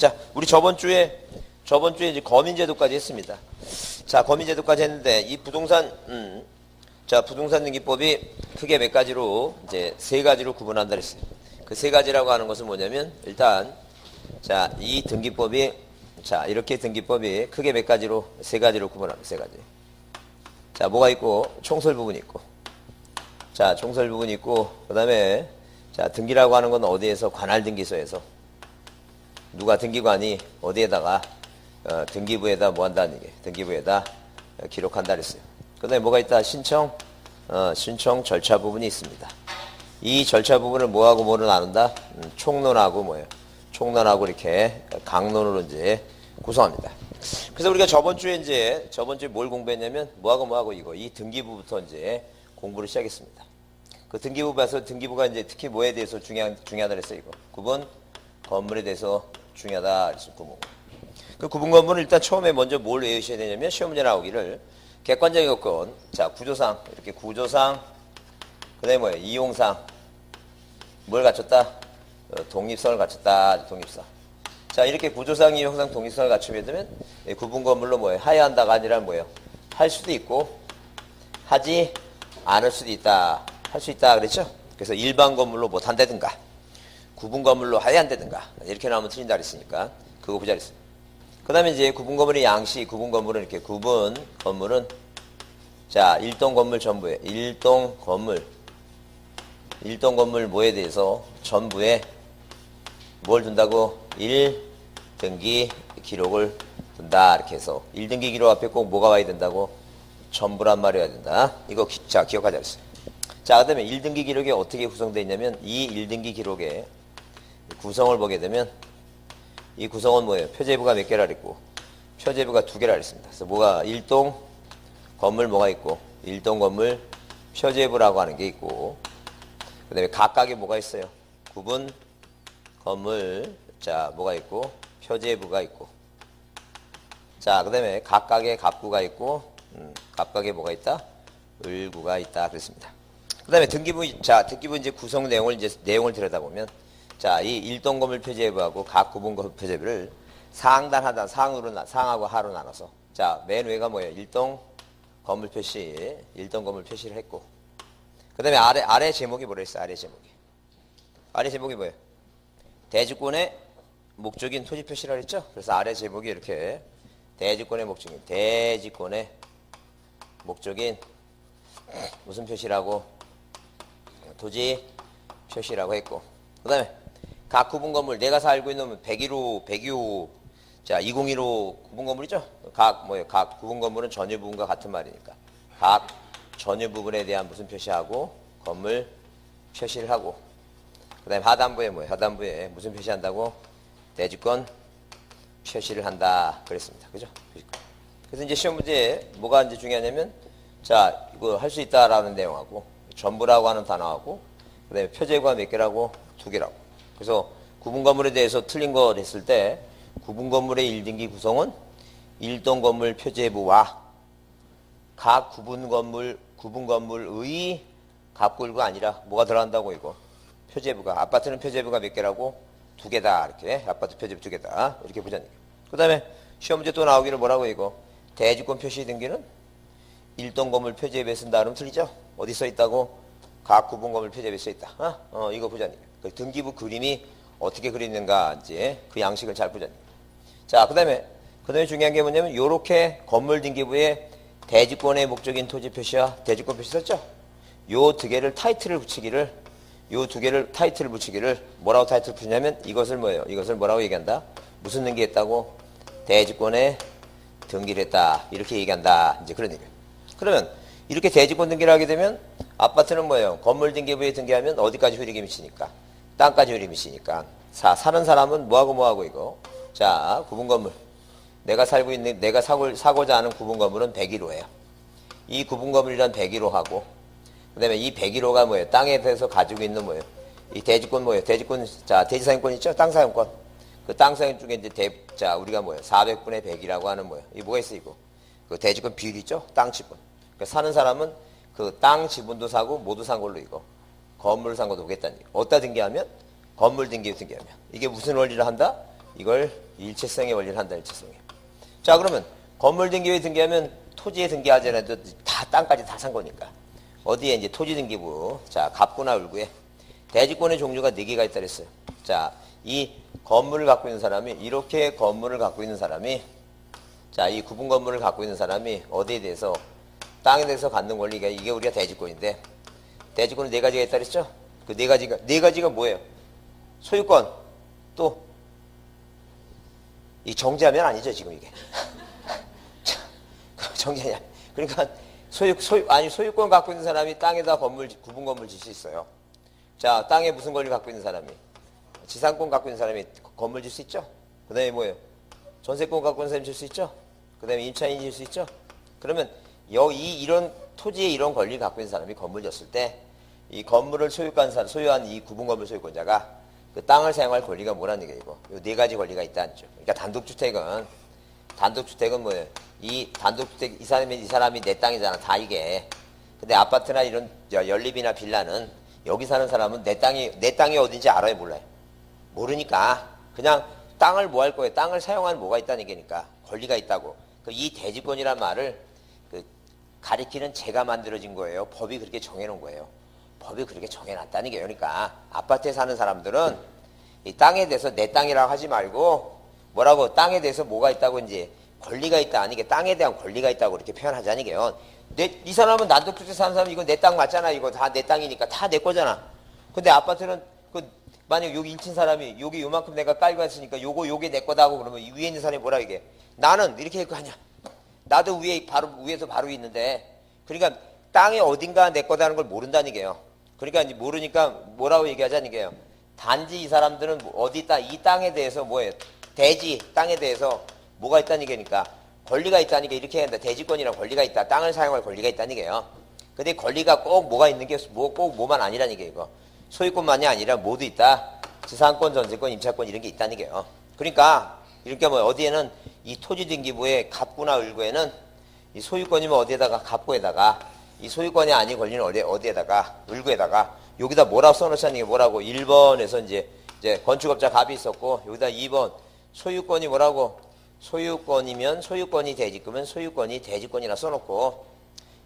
자, 우리 저번 주에 이제 거민제도까지 했습니다. 자, 거민제도까지 했는데 이 부동산 자, 부동산 등기법이 크게 몇 가지로 이제 세 가지로 구분한다 그랬어요. 그 세 가지라고 하는 것은 뭐냐면 일단 자, 이 등기법이 자, 이렇게 등기법이 크게 몇 가지로 세 가지로 구분합니다. 세 가지. 자, 뭐가 있고 총설 부분이 있고. 자, 총설 부분이 있고 그다음에 자, 등기라고 하는 건 어디에서 관할 등기소에서 누가 등기관이 어디에다가 등기부에다 뭐 한다는 얘기. 등기부에다 기록한다 그랬어요. 그다음에 뭐가 있다? 신청 절차 부분이 있습니다. 이 절차 부분을 뭐하고 뭐로 나눈다? 총론하고 뭐예요? 총론하고 이렇게 강론으로 이제 구성합니다. 그래서 우리가 저번 주에 뭘 공부했냐면 뭐하고 이거 이 등기부부터 이제 공부를 시작했습니다. 그 등기부가 이제 특히 뭐에 대해서 중요하다 그랬어요. 이거 구분 건물에 대해서 중요하다 그랬어요. 그 구분 건물은 일단 처음에 먼저 뭘 외우셔야 되냐면 시험 문제 나오기를 객관적인 요건, 자 구조상 이렇게 구조상, 그다음에 뭐예요? 이용상 뭘 갖췄다? 독립성을 갖췄다. 독립성. 자 이렇게 구조상, 이용상, 독립성을 갖추게 되면 구분 건물로 뭐예요? 하야 한다가 아니라 뭐예요? 할 수도 있고 하지 않을 수도 있다. 할 수 있다 그랬죠? 그래서 일반 건물로 못 한다든가 구분 건물로 하야 한다든가 이렇게 나오면 틀린다 그랬으니까 그거 보자 그랬어요. 그 다음에 이제 구분 건물의 양식, 구분 건물은 이렇게 구분 건물은 자 일동 건물 전부에 일동 건물 뭐에 대해서 전부에 뭘 둔다고? 1등기 기록을 둔다 이렇게 해서 1등기 기록 앞에 꼭 뭐가 와야 된다고? 전부란 말이 와야 된다. 이거 자 기억하자 그랬어요. 자 그 다음에 1등기 기록이 어떻게 구성되어 있냐면 이 1등기 기록의 구성을 보게 되면 이 구성은 뭐예요? 표제부가 몇 개라 그랬고 표제부가 두 개라 그랬습니다. 그래서 뭐가 일동 건물 뭐가 있고 일동 건물 표제부라고 하는 게 있고 그 다음에 각각에 뭐가 있어요? 구분 건물 자 뭐가 있고 표제부가 있고 자 그 다음에 각각에 갑구가 있고 각각에 뭐가 있다? 을구가 있다 그랬습니다. 그 다음에 등기부 이제 구성 내용을 들여다보면 자, 이 일동 건물 표제부하고 각 구분 건물 표제부를 상단, 하단, 상하고 하로 나눠서 자, 맨 위가 뭐예요? 일동 건물 표시를 했고 그 다음에 아래 제목이 뭐라 했어요? 아래 제목이 뭐예요? 대지권의 목적인 토지 표시라 했죠? 그래서 아래 제목이 이렇게 대지권의 목적인 무슨 표시라고? 토지 표시라고 했고 그 다음에 각 구분 건물 내가 살고 있는 102호 자 2015 구분 건물이죠. 각 구분 건물은 전유 부분과 같은 말이니까 각 전유 부분에 대한 무슨 표시하고 건물 표시를 하고 그다음에 하단부에 무슨 표시한다고? 대지권 표시를 한다 그랬습니다. 그죠? 그래서 이제 시험 문제에 뭐가 이제 중요하냐면 자 이거 할 수 있다라는 내용하고 전부라고 하는 단어하고 그다음에 표제부가 몇 개라고? 두 개라고. 그래서 구분 건물에 대해서 틀린 거 됐을 때 구분 건물의 1등기 구성은 일동 건물 표제부와 각 구분 건물의 갑구가 아니라 뭐가 들어간다고 이거? 표제부가. 아파트는 표제부가 몇 개라고? 두 개다. 이렇게. 아파트 표제부 두 개다. 이렇게 보자니. 그 다음에 시험 문제 또 나오기를 뭐라고 이거? 대지권 표시 등기는 일동 건물 표제부에 쓴다. 그러면 틀리죠? 어디 써 있다고? 각 구분 건물 표제부에 써 있다. 이거 보자니. 그 등기부 그림이 어떻게 그리는가 이제 그 양식을 잘 보자니. 자, 그다음에 중요한 게 뭐냐면 요렇게 건물 등기부에 대지권의 목적인 토지 표시와 대지권 표시 썼죠? 요 두 개를 타이틀을 붙이기를 뭐라고 타이틀 붙이냐면 이것을 뭐예요? 이것을 뭐라고 얘기한다? 무슨 등기했다고? 대지권에 등기를 했다. 이렇게 얘기한다. 이제 그런 얘기예요. 그러면 이렇게 대지권 등기를 하게 되면 아파트는 뭐예요? 건물 등기부에 등기하면 어디까지 효력이 미치니까? 땅까지 효력이 미치니까. 사는 사람은 뭐하고 이거? 자, 구분 건물. 내가 사고자 하는 구분 건물은 101호예요. 이 구분 건물이란 101호하고 그 다음에 이 101호가 뭐예요? 땅에 대해서 가지고 있는 뭐예요? 이 대지권 뭐예요? 대지사용권 있죠? 땅 사용권. 그 땅 사용 중에 이제 우리가 뭐예요? 400분의 100이라고 하는 뭐예요? 이 뭐가 있어 이거? 그 대지권 비율 있죠? 땅 지분. 그러니까 사는 사람은 그 땅 지분도 사고 모두 산 걸로 이거. 건물 산 것도 오겠다는 얘기. 어디다 등기하면? 건물 등기에 등기하면. 이게 무슨 원리를 한다? 이걸 일체성의 원리를 한다. 일체성의. 자, 그러면 건물 등기부에 등기하면 토지에 등기하잖아요. 다 땅까지 다 산 거니까. 어디에 이제 토지 등기부. 자, 갑구나 을구에 대지권의 종류가 4개가 있다 그랬어요. 자, 이 건물을 갖고 있는 사람이 이렇게 건물을 갖고 있는 사람이 자, 이 구분 건물을 갖고 있는 사람이 어디에 대해서 땅에 대해서 갖는 권리가 이게 우리가 대지권인데 대지권은 4가지가 있다 그랬죠? 그 4가지가 뭐예요? 소유권 또 이 정지하면 아니죠, 지금 이게. 정지하냐. 그러니까 소유권 갖고 있는 사람이 땅에다 구분 건물 질 수 있어요. 자, 땅에 무슨 권리 갖고 있는 사람이? 지상권 갖고 있는 사람이 건물 질 수 있죠? 그 다음에 뭐예요? 전세권 갖고 있는 사람이 질 수 있죠? 그 다음에 임차인이 질 수 있죠? 그러면 이런 토지에 이런 권리를 갖고 있는 사람이 건물 졌을 때 이 건물을 소유한 이 구분 건물 소유권자가 그 땅을 사용할 권리가 뭐라는 게 이거. 요 4가지 권리가 있다는 점. 그러니까 단독주택은 뭐예요? 이 단독주택, 이 사람이 내 땅이잖아. 다 이게. 근데 아파트나 이런 연립이나 빌라는 여기 사는 사람은 내 땅이 어딘지 알아요? 몰라요? 모르니까. 그냥 땅을 뭐 할 거예요? 땅을 사용하는 뭐가 있다는 얘기니까. 권리가 있다고. 이 대지권이란 말을 가리키는 제가 만들어진 거예요. 법이 그렇게 정해놓은 거예요. 법이 그렇게 정해놨다는 게. 그러니까 아파트에 사는 사람들은 이 땅에 대해서 내 땅이라고 하지 말고 뭐라고 땅에 대해서 뭐가 있다고 이제 권리가 있다. 아니 이게 땅에 대한 권리가 있다고 이렇게 표현하자는 게요. 이 사람은 난독주택 사는 사람 이거 내 땅 맞잖아. 이거 다 내 땅이니까 다 내 거잖아. 근데 아파트는 만약 여기 1층 사람이 여기 요만큼 내가 깔고 왔으니까 요게 내 거다 하고 그러면 위에 있는 사람이 뭐라 이게 나는 이렇게 할 거 아니야. 나도 위에서 바로 있는데 그러니까 땅이 어딘가 내 거다는 걸 모른다는 게요. 그러니까 이제 모르니까 뭐라고 얘기하자는 게요. 단지 이 사람들은 어디 있다 이 땅에 대해서 뭐예요? 대지 땅에 대해서 뭐가 있다는 얘기니까 권리가 있다는 게 이렇게 한다. 대지권이랑 권리가 있다. 땅을 사용할 권리가 있다는 게요. 근데 권리가 꼭 뭐가 있는 게 꼭 뭐만 아니라는 게 이거. 소유권만이 아니라 모두 있다. 지상권, 전세권, 임차권 이런 게 있다는 게요. 그러니까 이렇게 뭐 어디에는 이 토지 등기부의 갑구나 을구에는 이 소유권이면 어디에다가 갑구에다가 이 소유권이 아닌 권리는 어디에다가 을구에다가 여기다 뭐라고 써놓자는 게 뭐라고 1번에서 이제 건축업자 갑이 있었고 여기다 2번 소유권이 뭐라고 소유권이면 소유권이 대지권이면 소유권이 대지권이라 써놓고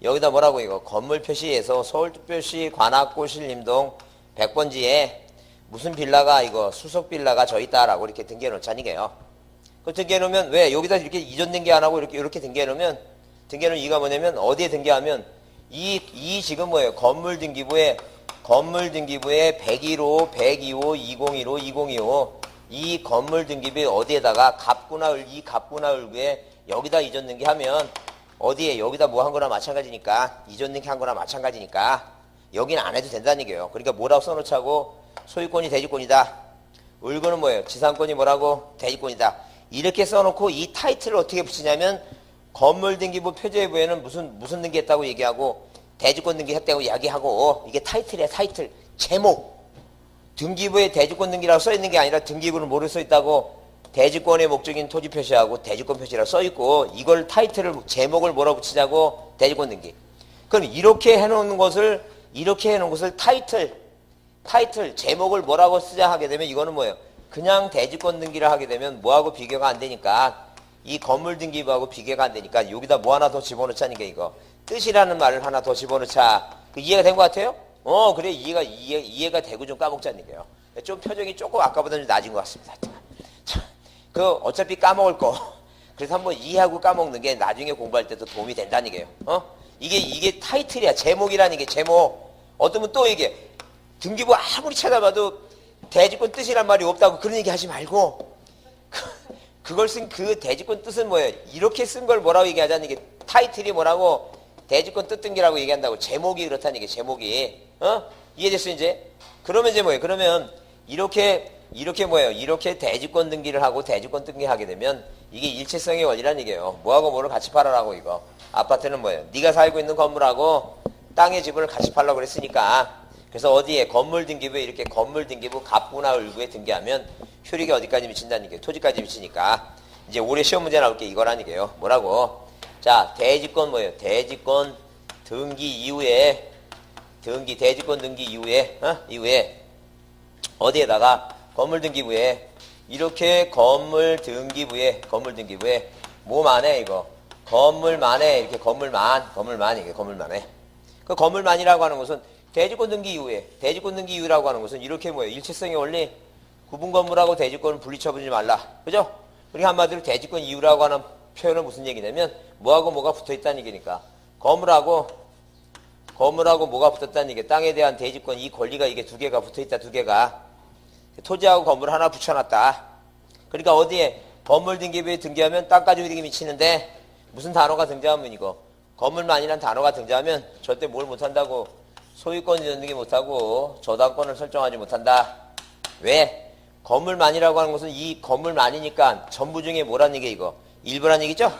여기다 뭐라고 이거 건물 표시에서 서울특별시 관악구 신림동 100번지에 무슨 빌라가 이거 수속 빌라가 저 있다라고 이렇게 등기해 놓자는 게요. 그 등기해 놓으면 왜 여기다 이렇게 이전 등기 안 하고 이렇게 등기해 놓으면 등기하는 이유가 뭐냐면 어디에 등기하면 이 지금 뭐예요? 건물 등기부에 101호, 102호, 2015, 2025 이 건물 등기부에 어디에다가 갑구나 을구에 여기다 이전 등기하면 어디에 여기다 뭐 한 거나 마찬가지니까 이전 등기한 거나 마찬가지니까 여기는 안 해도 된다는 얘기예요. 그러니까 뭐라고 써놓자고 소유권이 대지권이다. 을구는 뭐예요? 지상권이 뭐라고? 대지권이다. 이렇게 써놓고 이 타이틀을 어떻게 붙이냐면 건물 등기부 표제부에는 무슨 등기했다고 얘기하고 대지권 등기했다고 이야기하고 이게 타이틀이야. 타이틀 제목 등기부에 대지권 등기라고 써있는 게 아니라 등기부는 뭐를 써있다고 대지권의 목적인 토지 표시하고 대지권 표시라고 써있고 이걸 타이틀을 제목을 뭐라고 붙이자고 대지권 등기. 그럼 이렇게 해놓은 것을 타이틀 제목을 뭐라고 쓰자 하게 되면 이거는 뭐예요? 그냥 대지권 등기를 하게 되면 뭐하고 비교가 안 되니까 이 건물 등기부하고 비교가 안 되니까 여기다 뭐 하나 더 집어넣자는 게 이거 뜻이라는 말을 하나 더 집어넣자. 이해가 된 것 같아요? 그래 이해가 되고 좀 까먹자는 게요. 좀 표정이 조금 아까보다 좀 낮은 것 같습니다. 어차피 까먹을 거 그래서 한번 이해하고 까먹는 게 나중에 공부할 때도 도움이 된다는 게요. 이게 타이틀이야. 제목이라는 게 제목. 어떤 분 또 이게 등기부 아무리 찾아봐도 대지권 뜻이란 말이 없다고 그런 얘기 하지 말고 그걸 쓴 그 대지권 뜻은 뭐예요? 이렇게 쓴 걸 뭐라고 얘기하자는 이게 타이틀이 뭐라고 대지권 뜻 등기라고 얘기한다고 제목이 그렇다는 게 제목이 이해됐어 이제? 그러면 이제 뭐예요? 그러면 이렇게 뭐예요? 이렇게 대지권 등기를 하고 대지권 등기하게 되면 이게 일체성의 원리라는 얘기예요. 뭐하고 뭐를 같이 팔아라고 이거. 아파트는 뭐예요? 네가 살고 있는 건물하고 땅의 지분을 같이 팔라고 그랬으니까 그래서 어디에 건물 등기부에 이렇게 건물 등기부 갑구나 을구에 등기하면 효력이 어디까지 미친다는 얘기예요. 토지까지 미치니까 이제 올해 시험 문제 나올 게 이거라는 얘기예요. 뭐라고? 자 대지권 뭐예요? 대지권 등기 이후에 대지권 등기 이후에 어디에다가 건물 등기부에 이렇게 건물 등기부에 뭐만해 이거 건물만해 이렇게 건물만 이게 건물만해. 그 건물만이라고 하는 것은 대지권 등기 이후라고 하는 것은 이렇게 뭐예요? 일체성의 원리 구분 건물하고 대지권을 분리쳐보지 말라. 그죠? 그러니까 한마디로 대지권 이후라고 하는 표현은 무슨 얘기냐면 뭐하고 뭐가 붙어있다는 얘기니까 건물하고 뭐가 붙었다는 얘기. 땅에 대한 대지권 이 권리가 이게 두 개가 붙어있다. 두 개가 토지하고 건물 하나 붙여놨다. 그러니까 어디에 건물 등기부에 등기하면 땅가지고 등기 미치는데 무슨 단어가 등장하면 이거 건물만이라는 단어가 등장하면 절대 뭘 못한다고 소유권 등기 못하고 저당권을 설정하지 못한다. 왜? 건물만이라고 하는 것은 이 건물만이니까 전부 중에 뭐란 얘기 이거? 일부란 얘기죠?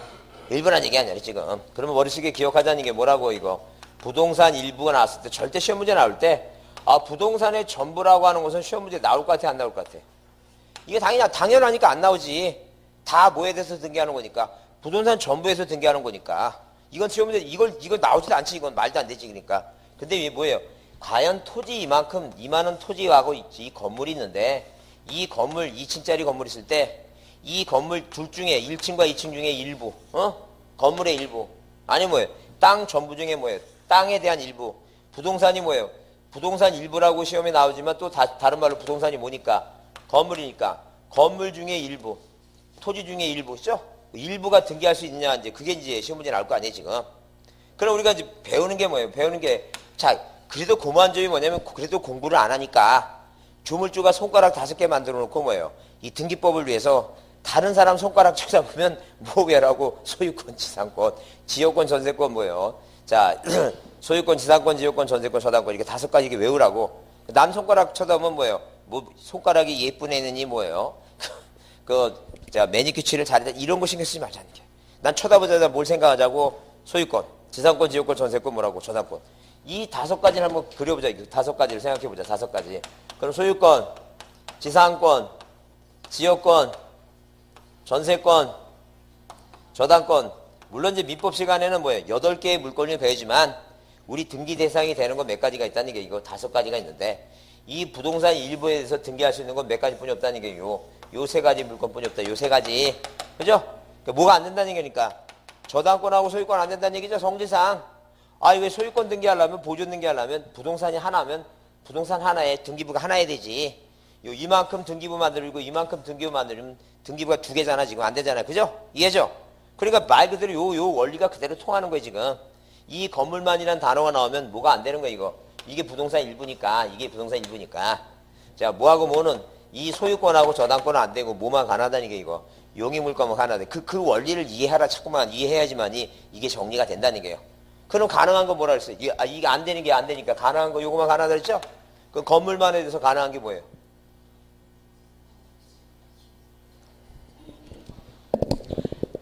일부란 얘기 아니야 지금. 그러면 머릿속에 기억하자는 게 뭐라고 이거? 부동산 일부가 나왔을 때 절대 시험 문제 나올 때 부동산의 전부라고 하는 것은 시험 문제 나올 것 같아 안 나올 것 같아? 이게 당연하니까 안 나오지. 다 뭐에 대해서 등기하는 거니까 부동산 전부에서 등기하는 거니까 이건 시험 문제 이걸 나오지도 않지. 이건 말도 안 되지. 그러니까 근데 이게 뭐예요? 과연 토지 이만한 토지하고 이 건물이 있는데 이 건물 2층짜리 건물 있을 때 이 건물 둘 중에 1층과 2층 중에 일부 건물의 일부 아니 뭐예요? 땅 전부 중에 뭐예요? 땅에 대한 일부 부동산이 뭐예요? 부동산 일부라고 시험에 나오지만 또 다른 말로 부동산이 뭐니까 건물이니까 건물 중에 일부 토지 중에 일부죠? 일부가 등기할 수 있느냐 이제 그게 이제 시험 문제 나올 거 아니에요 지금. 그럼 우리가 이제 배우는 게 뭐예요? 배우는 게 자 그래도 고무한 점이 뭐냐면 그래도 공부를 안 하니까 조물주가 손가락 5개 만들어 놓고 뭐예요? 이 등기법을 위해서 다른 사람 손가락 쳐잡으면 모배라고 소유권, 지상권, 지역권, 전세권 뭐예요? 자 소유권, 지상권, 지역권, 전세권, 저당권 이렇게 5가지 이게 외우라고. 남 손가락 쳐다보면 뭐예요? 뭐 손가락이 예쁜 애느니 뭐예요? 자 매니큐 칠을 잘했다 이런 거 신경 쓰지 말자는 게. 난 쳐다보자마자 뭘 생각하자고 소유권, 지상권, 지역권, 전세권 뭐라고 저당권. 이 5가지를 한번 그려보자. 5가지를 생각해보자. 5가지. 그럼 소유권, 지상권, 지역권, 전세권, 저당권. 물론 이제 민법 시간에는 뭐예요? 8개의 물권을 배우지만 우리 등기 대상이 되는 건 몇 가지가 있다는 게 이거 5가지가 있는데 이 부동산 일부에 대해서 등기할 수 있는 건 몇 가지뿐이 없다는 게 요 3가지 물권뿐이 없다. 요 3가지. 그죠? 그러니까 뭐가 안 된다는 얘기니까 저당권하고 소유권 안 된다는 얘기죠. 성질상. 왜 소유권 등기하려면 보존 등기하려면 부동산이 하나면 부동산 하나에 등기부가 하나야 되지. 이만큼 등기부 만들고 이만큼 등기부 만들면 등기부가 2개잖아 지금 안 되잖아. 그죠? 이해죠? 그러니까 말 그대로 요 원리가 그대로 통하는 거예요 지금. 이 건물만이라는 단어가 나오면 뭐가 안 되는 거야 이거. 이게 부동산 일부니까. 자 뭐하고 뭐는 이 소유권하고 저당권은 안 되고 뭐만 가능하다는 게 이거. 용의물권만 가능하다. 그 원리를 이해하라 자꾸만 이해해야지만이 이게 정리가 된다는 게요. 그럼 가능한 거 뭐라 그랬어요? 이게 안 되는 게 안 되니까 가능한 거 요거만 가능하다 그랬죠? 그럼 건물만에 대해서 가능한 게 뭐예요?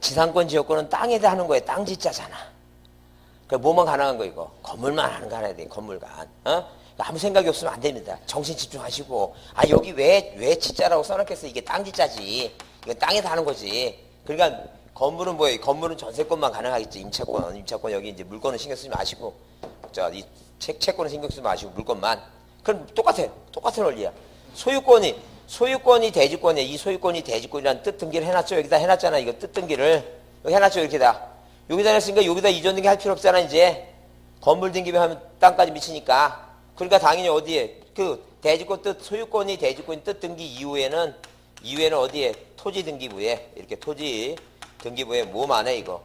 지상권 지역권은 땅에 대해 하는 거예요. 땅 짓자잖아. 그럼 뭐만 가능한 거 이거? 건물만 하는 거 하나야 돼. 건물만. 아무 생각이 없으면 안 됩니다. 정신 집중하시고 여기 왜 짓자라고 써놨겠어? 이게 땅 짓자지. 이거 땅에다 하는 거지. 그러니까 건물은 뭐예요? 건물은 전세권만 가능하겠지. 임차권 여기 이제 물건은 신경 쓰지 마시고 이 채권은 신경 쓰지 마시고 물건만. 그럼 똑같은 원리야. 소유권이 대지권이야. 이 소유권이 대지권이라는 뜻 등기를 해놨죠. 여기다 해놨잖아. 이거 뜻 등기를 여기 해놨죠. 이렇게다. 여기다 해놨으니까 여기다 이전 등기 할 필요 없잖아. 이제 건물 등기만 하면 땅까지 미치니까. 그러니까 당연히 어디에 대지권 뜻 소유권이 대지권 뜻 등기 이후에는 어디에 토지 등기부에 이렇게 토지 등기부에 뭐만 해 이거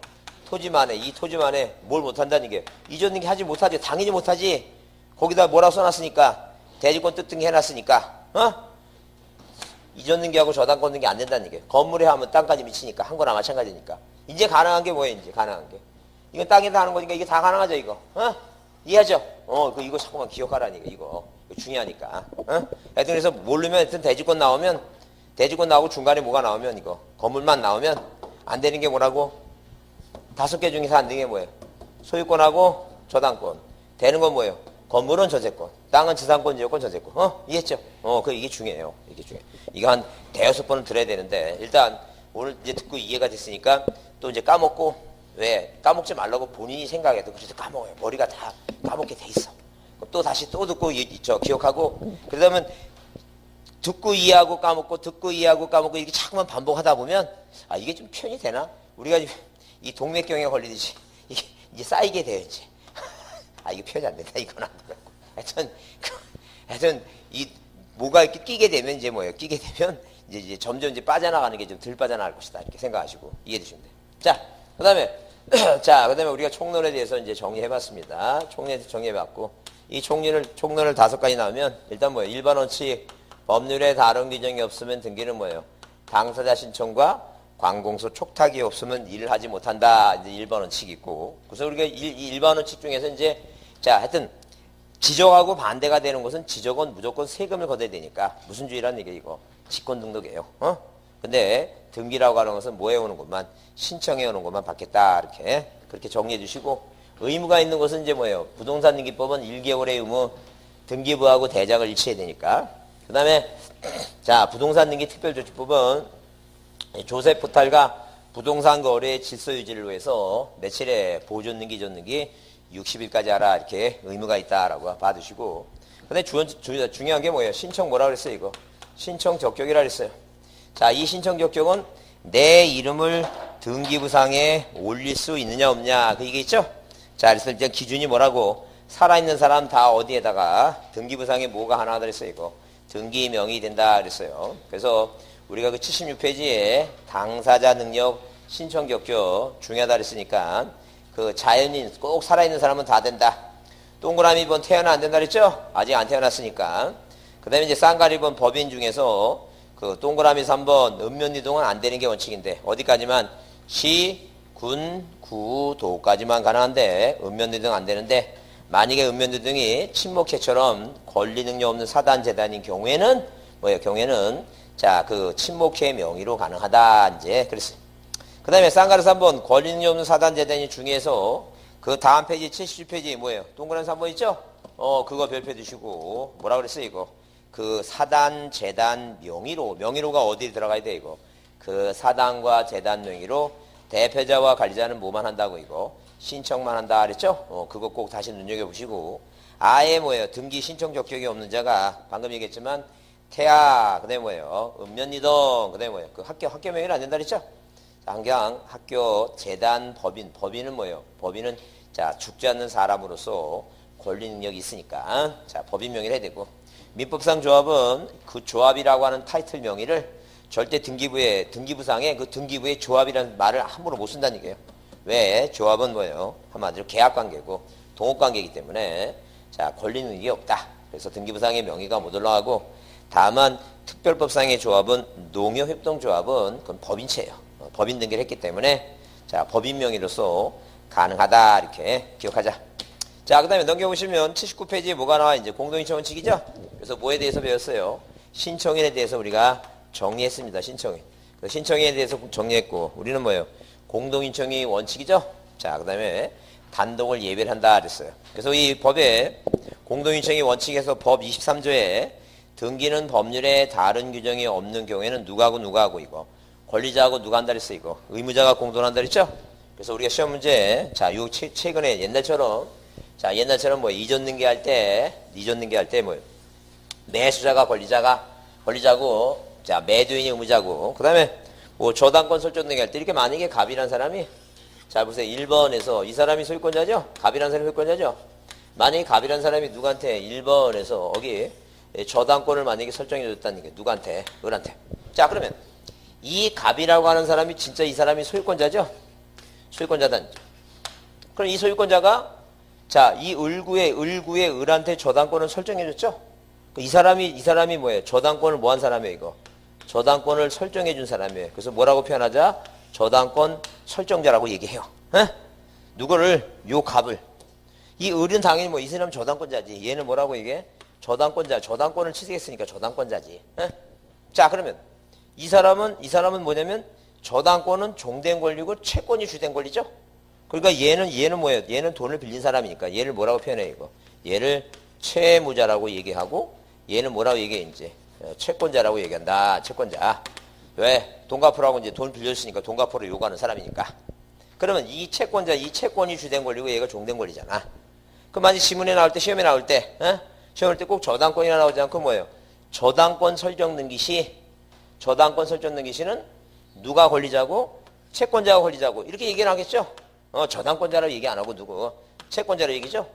토지만 해. 이 토지만 해. 뭘 못한다는 게 이전 등기 하지 못하지. 당연히 못하지. 거기다 뭐라고 써놨으니까 대지권 뜻 등기 해놨으니까 이전 등기하고 저당권 등기 안 된다는 얘기예요. 건물에 하면 땅까지 미치니까 한 거나 마찬가지니까. 이제 가능한 게 뭐예요? 이제 가능한 게 이건 땅에다 하는 거니까 이게 다 가능하죠 이거. 이해하죠? 이거 자꾸만 기억하라니까 이거 중요하니까. 하여튼 그래서 모르면 하여튼 대지권 나오고 중간에 뭐가 나오면 이거 건물만 나오면 안 되는 게 뭐라고? 5개 중에서 안 되는 게 뭐예요? 소유권하고 저당권. 되는 건 뭐예요? 건물은 전세권, 땅은 지상권, 지역권, 전세권. 이해했죠? 이게 중요해요. 이게 중요해. 이거 한 5번은 들어야 되는데 일단 오늘 이제 듣고 이해가 됐으니까 또 이제 까먹고 왜 까먹지 말라고 본인이 생각해도 그래서 까먹어요. 머리가 다 까먹게 돼 있어. 또 다시 또 듣고 기억하고 그러다면 듣고 이해하고 까먹고 듣고 이해하고 까먹고 이렇게 자꾸만 반복하다 보면 아 이게 좀 표현이 되나? 우리가 이 동맥경에 걸리듯이 이게 쌓이게 돼요 이제. 아 이게 표현이 안 된다 이건 안 되고. 하여튼 이 뭐가 이렇게 끼게 되면 이제 뭐예요? 끼게 되면 이제 점점 이제 빠져나가는 게 좀 덜 빠져나갈 것이다 이렇게 생각하시고 이해해 주시면 돼요. 자 그다음에 그다음에 우리가 총론에 대해서 이제 정리해봤습니다. 총론에 정리해봤고 이 총론을 5가지 나오면 일단 뭐예요? 일반 원칙 법률에 다른 규정이 없으면 등기는 뭐예요? 당사자 신청과 관공서 촉탁이 없으면 일을 하지 못한다. 이제 일반 원칙이 있고. 그래서 우리가 일반 원칙 중에서 이제 하여튼 지적하고 반대가 되는 것은 지적은 무조건 세금을 걷어야 되니까 무슨 주의란 얘기 이거 직권 등록이에요. 근데 등기라고 하는 것은 뭐해 오는 것만 신청해 오는 것만 받겠다 이렇게 그렇게 정리해 주시고 의무가 있는 것은 이제 뭐예요? 부동산 등기법은 1개월의 의무 등기부하고 대작을 일치해야 되니까. 그 다음에 자 부동산 등기 특별조치법은 조세 포탈과 부동산 거래의 질서 유지를 위해서 며칠에 보존 등기 전 등기 60일까지 하라 이렇게 의무가 있다라고 봐두시고. 근데 중요한 게 뭐예요? 신청 뭐라 그랬어요 이거? 신청 적격이라 그랬어요. 자, 이 신청 적격은 내 이름을 등기부상에 올릴 수 있느냐 없냐 그 이게 있죠? 자, 그래서 일단 기준이 뭐라고? 살아있는 사람 다 어디에다가 등기부상에 뭐가 하나 들었어요 이거? 등기명이 된다 그랬어요. 그래서 우리가 그 76페이지에 당사자 능력 신청 적격 중요하다 그랬으니까 그 자연인 꼭 살아있는 사람은 다 된다. 동그라미 번 태어나 안 된다 그랬죠? 아직 안 태어났으니까. 그 다음에 이제 쌍가리 번 법인 중에서 그 동그라미 3번 읍면이동은 안 되는 게 원칙인데 어디까지만 시, 군, 구, 도까지만 가능한데 읍면이동 안 되는데 만약에 읍면이동이 친목회처럼 권리 능력 없는 사단 재단인 경우에는 뭐예요? 경우에는 자 그 친목회 명의로 가능하다 이제 그랬어요. 그 다음에 쌍가리 3번 권리 능력 없는 사단 재단이 중에서 그 다음 페이지 70페이지 뭐예요? 동그라미 3번 있죠? 그거 별표 두시고 뭐라 그랬어요 이거? 그 사단 재단 명의로가 어디에 들어가야 돼 이거? 그 사단과 재단 명의로 대표자와 관리자는 뭐만 한다고 이거? 신청만 한다 그랬죠? 그거 꼭 다시 눈여겨보시고 아예 뭐예요? 등기 신청 적격이 없는 자가 방금 얘기했지만 태아 그다음에 뭐예요? 읍면이동 그다음에 뭐예요? 그 학교 명의는 안 된다 그랬죠? 한경 학교 재단 법인은 뭐예요? 법인은 자 죽지 않는 사람으로서 권리 능력이 있으니까 자 법인 명의를 해야 되고 민법상 조합은 그 조합이라고 하는 타이틀 명의를 절대 등기부상에 그 등기부의 조합이라는 말을 함부로 못 쓴다는 얘기예요. 왜? 조합은 뭐예요? 한마디로 계약관계고 동업관계이기 때문에 자 권리 능력이 없다. 그래서 등기부상의 명의가 못 올라가고 다만 특별법상의 조합은 농협협동조합은 그건 법인체예요. 법인 등기를 했기 때문에 자 법인 명의로서 가능하다 이렇게 기억하자. 자 그다음에 넘겨보시면 79페이지에 뭐가 나와 이제 공동신청 원칙이죠. 그래서 뭐에 대해서 배웠어요? 신청인에 대해서 우리가 정리했습니다. 신청인에 대해서 정리했고 우리는 뭐예요? 공동신청이 원칙이죠. 자 그다음에 단독을 예배한다 그랬어요. 그래서 이 법에 공동신청이 원칙에서 법 23조에 등기는 법률에 다른 규정이 없는 경우에는 누가 하고 이거 권리자하고 누가 한다 그랬어 이거 의무자가 공동한다 그랬죠. 그래서 우리가 시험 문제 자 요 최근에 옛날처럼 뭐 이전 등기할 때 뭐예요? 매수자가 권리자고 자 매도인이 의무자고 그다음에 뭐 저당권 설정 등기할 때 이렇게 만약에 갑이라는 사람이 자 보세요 1번에서 이 사람이 소유권자죠. 갑이라는 사람이 소유권자죠. 만약에 갑이라는 사람이 누구한테 1번에서 여기 저당권을 만약에 설정해 줬다는 게 누구한테? 을한테. 자 그러면 이 갑이라고 하는 사람이 진짜 이 사람이 소유권자죠? 소유권자단. 그럼 이 소유권자가 자 이 을구의 을한테 저당권을 설정해 줬죠? 이 사람이 뭐예요? 저당권을 뭐 한 사람이에요 이거? 저당권을 설정해 준 사람이에요. 그래서 뭐라고 표현하자? 저당권 설정자라고 얘기해요. 에? 누구를? 요 갑을. 이 을은 당연히 뭐 이 사람 저당권자지. 얘는 뭐라고 얘기해? 저당권을 취득했으니까 저당권자지. 에? 자 그러면 이 사람은 뭐냐면 저당권은 종된 권리고 채권이 주된 권리죠. 그러니까 얘는 뭐예요? 얘는 돈을 빌린 사람이니까 얘를 뭐라고 표현해 이거? 얘를 채무자라고 얘기하고 얘는 뭐라고 얘기해 이제? 채권자라고 얘기한다. 채권자. 왜? 돈 갚으라고 이제 돈 빌렸으니까 돈 갚으러 요구하는 사람이니까. 그러면 이 채권이 주된 권리고 얘가 종된 권리잖아. 그럼 만약 시험에 나올 때 꼭 저당권이나 나오지 않고 뭐예요? 저당권 설정 등기 시 누가 권리자고 채권자가 권리자고 이렇게 얘기를 하겠죠. 저당권자라고 얘기 안 하고 누구 채권자라고 얘기죠.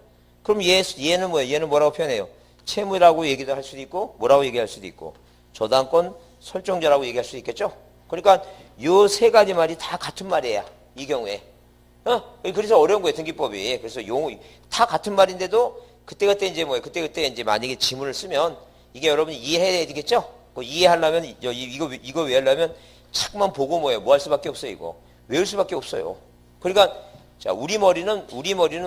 그럼 얘는 뭐예요? 얘는 뭐라고 표현해요? 채무라고 얘기도 할 수도 있고 뭐라고 얘기할 수도 있고 저당권 설정자라고 얘기할 수 있겠죠. 그러니까 요 세 가지 말이 다 같은 말이야. 이 경우에. 그래서 어려운 거예요. 등기법이. 그래서 다 같은 말인데도 그때그때 이제 뭐예요? 그때그때 이제 만약에 지문을 쓰면 이게 여러분이 이해해야 되겠죠? 이해하려면 이거 외우려면 자꾸만 보고 뭐예요? 뭐 할 수밖에 없어요. 이거 외울 수밖에 없어요. 그러니까 자 우리 머리는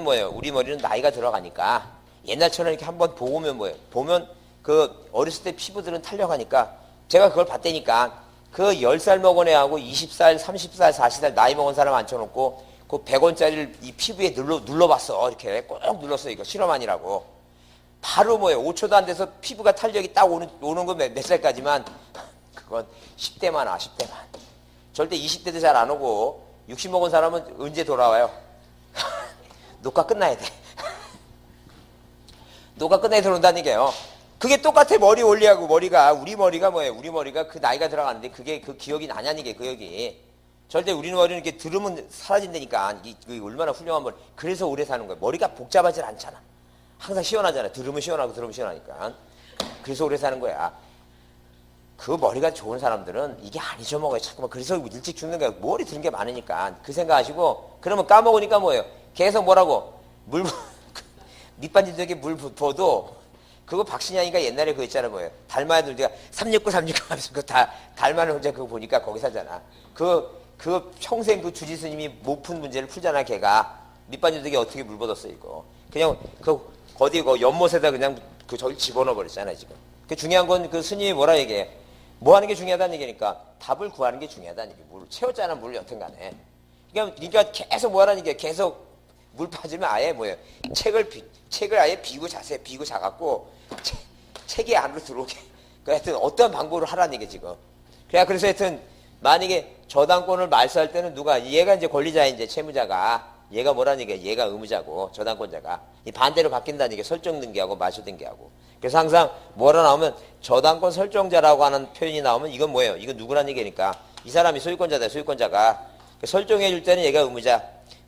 뭐예요? 우리 머리는 나이가 들어가니까 옛날처럼 이렇게 한번 보면 뭐예요? 보면 그 어렸을 때 피부들은 탄력하니까 제가 그걸 봤다니까 그 10살 먹은 애하고 20살, 30살, 40살 나이 먹은 사람 앉혀놓고 그 100원짜리를 이 피부에 눌러봤어. 이렇게 꼭 눌렀어. 이거 실험 아니라고. 바로 뭐예요? 5초도 안 돼서 피부가 탄력이 딱 오는 건 몇 살까지만 그건 10대만 와. 10대만. 절대 20대도 잘 안 오고 60 먹은 사람은 언제 돌아와요? 녹화 끝나야 돼. 녹화 끝나야 들어온다는 얘기예요. 그게 똑같아. 머리 원리하고 머리가 우리 머리가 뭐예요? 우리 머리가 그 나이가 들어가는데 그게 그 기억이 나냐는 게 그 기억이. 절대 우리 머리는 이렇게 들으면 사라진다니까. 이게 얼마나 훌륭한 머리. 그래서 오래 사는 거야. 머리가 복잡하지 않잖아. 항상 시원하잖아. 들으면 시원하고 들으면 시원하니까. 그래서 오래 사는 거야. 그 머리가 좋은 사람들은 이게 안 잊어먹어요. 자꾸만. 그래서 일찍 죽는 거야. 머리 들은 게 많으니까. 그 생각하시고 그러면 까먹으니까 뭐예요? 계속 뭐라고? 밑반지벽에 물 부어도 그거 박신양이가 옛날에 그거 있잖아 뭐예요. 달마야 놀다가 369 하면서 그 달마는 혼자 그거 보니까 거기 살잖아. 그 평생 그 주지 스님이 못 푼 문제를 풀잖아. 걔가 밑반지벽에 어떻게 물 붓었어 이거. 그냥 어디 연못에다 그냥 저기 집어넣어 버렸잖아 지금. 그 중요한 건 그 스님이 뭐라 얘기해? 뭐 하는 게 중요하다는 얘기니까 답을 구하는 게 중요하다는 얘기. 물 채웠잖아 물 여튼간에. 그러니까 계속 뭐 하라는 게 계속 물 빠지면 아예 뭐예요? 책을 아예 비고 자세히 비고 자갖고 책이 안으로 들어오게. 하여튼 어떤 방법으로 하라는 얘기 지금. 그래서 하여튼 만약에 저당권을 말소할 때는 누가 얘가 이제 권리자 이제 채무자가 얘가 뭐라는 얘기야? 얘가 의무자고 저당권자가 이 반대로 바뀐다는 얘기. 설정 등기하고 말소 등기하고. 그래서 항상 뭐라 나오면 저당권 설정자라고 하는 표현이 나오면 이건 뭐예요? 이건 누구란 얘기니까 이 사람이 소유권자다. 소유권자가 설정해 줄 때는 얘가 의무자,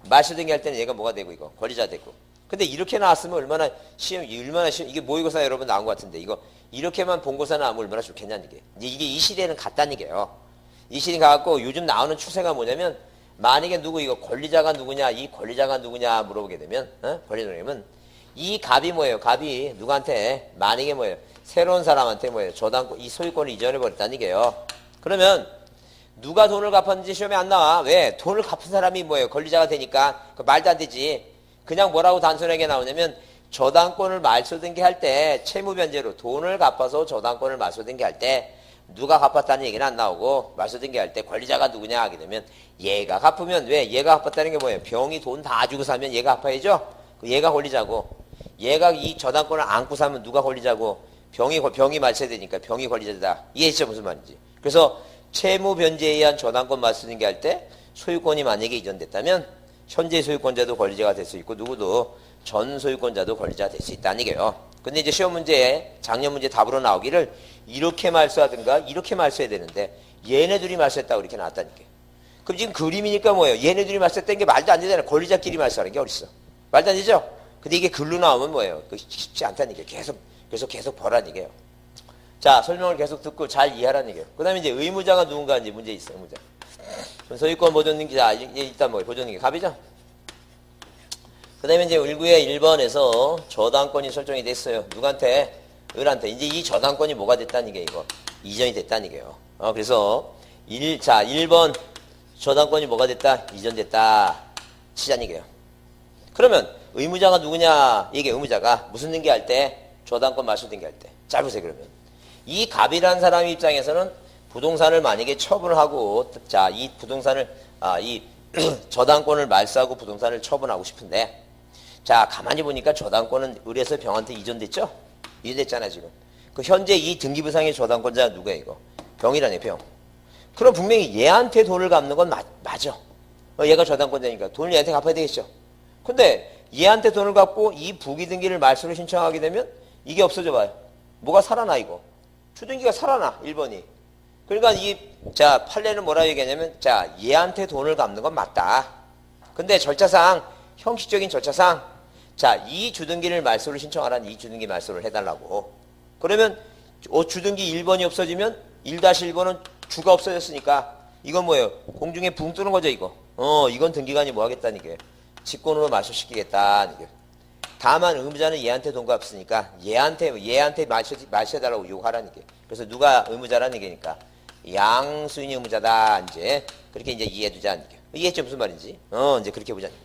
말소 등기할 때는 얘가 뭐가 되고 이거 권리자 되고. 근데 이렇게 나왔으면 얼마나 쉬운 이게 모의고사 여러분 나온 것 같은데 이거 이렇게만 본고사 나오면 얼마나 좋겠냐는 얘기예요. 이게 이 시대는 같다는 얘기예요. 이 시대 가갖고 요즘 나오는 추세가 뭐냐면 만약에 누구 이거 권리자가 누구냐 이 권리자가 누구냐 물어보게 되면 권리자면 이 갑이 뭐예요? 갑이 누구한테 만약에 뭐예요? 새로운 사람한테 뭐예요? 저당권 이 소유권을 이전해 버렸다는 얘기예요. 그러면 누가 돈을 갚았는지 시험에 안 나와. 왜? 돈을 갚은 사람이 뭐예요? 권리자가 되니까 그 말도 안 되지. 그냥 뭐라고 단순하게 나오냐면 저당권을 말소 등기할 때 채무 변제로 돈을 갚아서 저당권을 말소 등기할 때 누가 갚았다는 얘기는 안 나오고 말소 등기할 때 권리자가 누구냐 하게 되면 얘가 갚으면 왜? 얘가 갚았다는 게 뭐예요? 병이 돈 다 주고 사면 얘가 갚아야죠. 얘가 권리자고 얘가 이 저당권을 안고 사면 누가 권리자고 병이 말소되니까 병이 권리자다. 이해했죠? 무슨 말인지. 그래서 채무 변제에 의한 저당권 말소 등기할 때 소유권이 만약에 이전됐다면 현재 소유권자도 권리자가 될 수 있고 누구도 전 소유권자도 권리자가 될 수 있다는 얘기예요. 근데 이제 시험 문제에 작년 문제 답으로 나오기를 이렇게 말소하든가 이렇게 말소해야 되는데 얘네들이 말소했다고 이렇게 나왔다는 게. 그럼 지금 그림이니까 뭐예요? 얘네들이 말소했다는 게 말도 안 되잖아요. 권리자끼리 말소하는 게 어딨어. 말도 안 되죠? 근데 이게 글로 나오면 뭐예요? 쉽지 않다는 얘기예요. 계속 보라는 얘기예요. 자, 설명을 계속 듣고 잘 이해하라는 얘기예요. 그 다음에 이제 의무자가 누군가 이제 문제 있어요. 의무자. 소유권 보존등기, 일단 뭐 보존등기 갑이죠? 그 다음에 이제 1구의 1번에서 저당권이 설정이 됐어요. 누구한테? 을한테. 이제 이 저당권이 뭐가 됐다는 게 이거. 이전이 됐다는 얘기예요. 그래서 1번 저당권이 뭐가 됐다? 이전됐다. 치자는 얘기예요. 그러면 의무자가 누구냐? 이게 의무자가 무슨 등기할 때? 저당권 말소 등기할 때. 잘 보세요, 그러면. 이 갑이라는 사람 입장에서는 부동산을 만약에 처분을 하고, 자, 이 부동산을, 이 저당권을 말소하고 부동산을 처분하고 싶은데, 자, 가만히 보니까 저당권은 을에서 병한테 이전됐죠? 이전됐잖아요, 지금. 그 현재 이 등기부상의 저당권자가 누구야, 이거? 병이라네, 병. 그럼 분명히 얘한테 돈을 갚는 건 맞아. 얘가 저당권자니까 돈을 얘한테 갚아야 되겠죠? 근데 얘한테 돈을 갚고 이 부기 등기를 말소로 신청하게 되면 이게 없어져 봐요. 뭐가 살아나, 이거? 주등기가 살아나 1번이. 그러니까 판례는 뭐라고 얘기하냐면 얘한테 돈을 갚는 건 맞다. 근데 절차상 형식적인 절차상 이 주등기를 말소를 신청하라는 이 주등기 말소를 해달라고. 그러면 주등기 1번이 없어지면 1-1번은 주가 없어졌으니까 이건 뭐예요? 공중에 붕 뜨는 거죠 이거. 이건 등기관이 뭐 하겠다는 게 직권으로 말소시키겠다는 게. 다만 의무자는 얘한테 돈 갚으니까 얘한테 말소해달라고 요구하라는 게. 그래서 누가 의무자라는 얘기니까 양수인이 의무자다. 이제 그렇게 이제 이해해두자는 게. 이해했죠? 무슨 말인지? 이제 그렇게 보자는 게.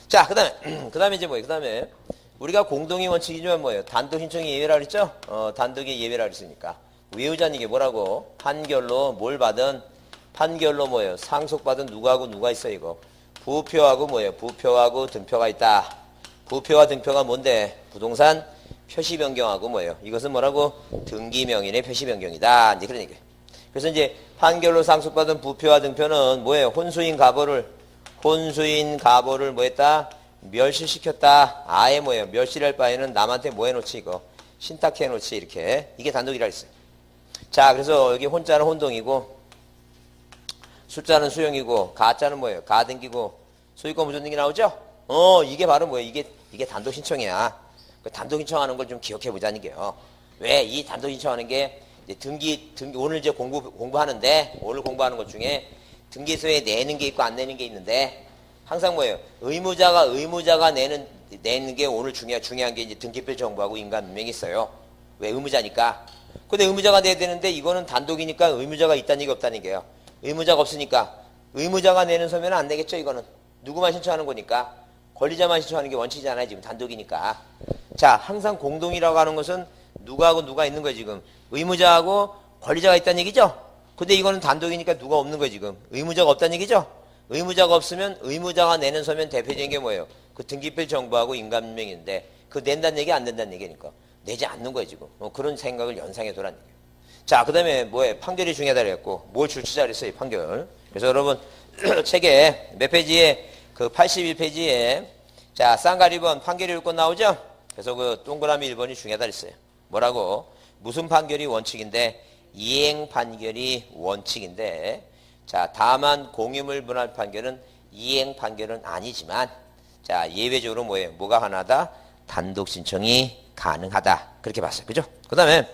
자, 그 다음에 이제 뭐예요? 그 다음에 우리가 공동의 원칙이지만 뭐예요? 단독 신청이 예외라 그랬죠? 단독이 예외라 그랬으니까. 외우자는 이게 뭐라고? 판결로 뭘 받은? 판결로 뭐예요? 상속받은 누구하고 누가 있어 이거? 부표하고 뭐예요? 부표하고 등표가 있다. 부표와 등표가 뭔데? 부동산 표시 변경하고 뭐예요? 이것은 뭐라고? 등기 명인의 표시 변경이다. 이제 그런 얘기예요. 그래서 이제 판결로 상속받은 부표와 등표는 뭐예요? 혼수인 가보를 뭐 했다? 멸실시켰다. 아예 뭐예요? 멸실할 바에는 남한테 뭐 해놓지 이거? 신탁해 놓지 이렇게. 이게 단독이라 했어요. 자, 그래서 여기 혼자는 혼동이고 숫자는 수용이고 가짜는 뭐예요? 가등기고 소유권 무존등기 나오죠? 이게 바로 뭐예요? 이게 단독 신청이야. 그 단독 신청하는 걸 좀 기억해 보자는 게요. 왜 이 단독 신청하는 게 이제 등기 오늘 이제 공부하는데 오늘 공부하는 것 중에 등기소에 내는 게 있고 안 내는 게 있는데 항상 뭐예요? 의무자가 내는 게 오늘 중요한 게 이제 등기표 정보하고 인감명이 있어요. 왜? 의무자니까. 근데 의무자가 내야 되는데 이거는 단독이니까 의무자가 있다는 얘기 없다는 얘기예요. 의무자가 없으니까 의무자가 내는 서면 안 되겠죠. 이거는 누구만 신청하는 거니까 권리자만 신청하는 게 원칙이잖아요. 지금 단독이니까. 자, 항상 공동이라고 하는 것은 누구하고 누가 있는 거예요. 지금 의무자하고 권리자가 있다는 얘기죠. 근데 이거는 단독이니까 누가 없는 거예요. 지금 의무자가 없다는 얘기죠. 의무자가 없으면 의무자가 내는 서면 대표적인 게 뭐예요? 그 등기표 정보하고 인감명인데 그 낸다는 얘기 안 낸다는 얘기니까 내지 않는 거예요. 지금 그런 생각을 연상해 두라는 얘기예요. 자, 그 다음에 뭐예요? 판결이 중요하다 그랬고 뭘 줄치자 그랬어요. 판결. 그래서 여러분 책에 몇 페이지에 그 81페이지에 쌍가리 1번 판결이 1건 나오죠? 그래서 그 동그라미 1번이 중요하다 그랬어요. 뭐라고? 무슨 판결이 원칙인데 이행 판결이 원칙인데 다만 공유물 분할 판결은 이행 판결은 아니지만 예외적으로 뭐예요? 뭐가 하나다? 단독 신청이 가능하다. 그렇게 봤어요. 그죠? 그 다음에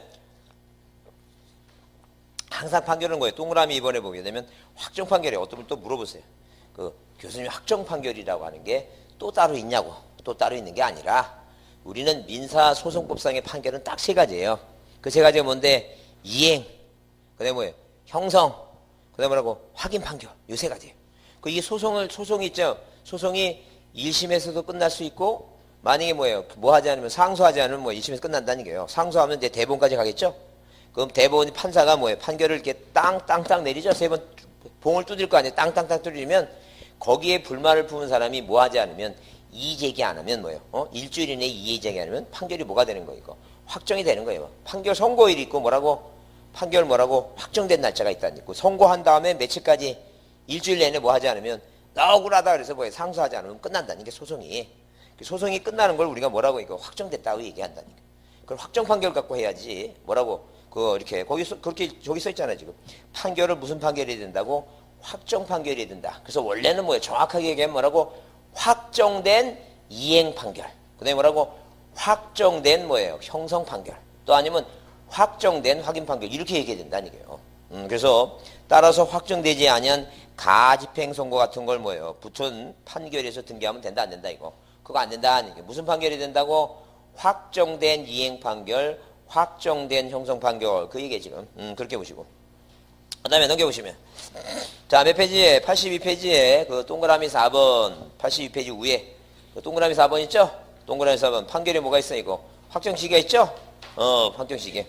항상 판결은 뭐예요? 동그라미 2번에 보게 되면 확정 판결이 어떤 분 또 물어보세요. 그 교수님 확정 판결이라고 하는 게 또 따로 있냐고. 또 따로 있는 게 아니라 우리는 민사소송법상의 판결은 딱 세 가지예요. 그 세 가지가 뭔데? 이행, 그 다음에 뭐예요? 형성, 그 다음에 뭐라고? 확인 판결. 요 세 가지예요. 이 소송이 있죠? 소송이 1심에서도 끝날 수 있고 만약에 뭐예요? 뭐 하지 않으면 상소하지 않으면 뭐 1심에서 끝난다는 게요. 상소하면 이제 대법원까지 가겠죠? 그럼 대법원 판사가 뭐예요? 판결을 이렇게 땅땅땅 내리죠? 세 번 봉을 두들 거 아니에요? 땅땅땅 두드리면 거기에 불만을 품은 사람이 뭐 하지 않으면 이의제기 안 하면 뭐예요? 일주일 이내에 이의제기 안 하면 판결이 뭐가 되는 거예요? 이거? 확정이 되는 거예요. 판결 선고일이 있고 판결 확정된 날짜가 있다는 있고 선고한 다음에 며칠까지 일주일 내내 뭐 하지 않으면 나 억울하다 그래서 뭐예요? 상소하지 않으면 끝난다는 게 소송이. 소송이 끝나는 걸 우리가 뭐라고 이거 확정됐다고 얘기한다는 게. 그걸 확정 판결 갖고 해야지 뭐라고 이렇게 그렇게 저기 써 있잖아요. 지금 판결을 무슨 판결이 된다고? 확정 판결이 된다. 그래서 원래는 뭐예요? 정확하게 얘기하면 뭐라고? 확정된 이행 판결. 그다음에 뭐라고? 확정된 뭐예요? 형성 판결. 또 아니면 확정된 확인 판결. 이렇게 얘기해야 된다는 얘기예요. 그래서 따라서 확정되지 아니한 가집행 선고 같은 걸 뭐예요? 부천 판결에서 등기하면 된다 안 된다 이거. 그거 안 된다는 얘기예요. 무슨 판결이 된다고? 확정된 이행 판결, 확정된 형성 판결. 그 얘기에 지금 그렇게 보시고. 그 다음에 넘겨보시면 몇 페이지에 82페이지에 그 동그라미 4번 82페이지 위에 그 동그라미 4번 있죠? 동그라미 4번 판결에 뭐가 있어 이거? 확정시기가 있죠? 확정시기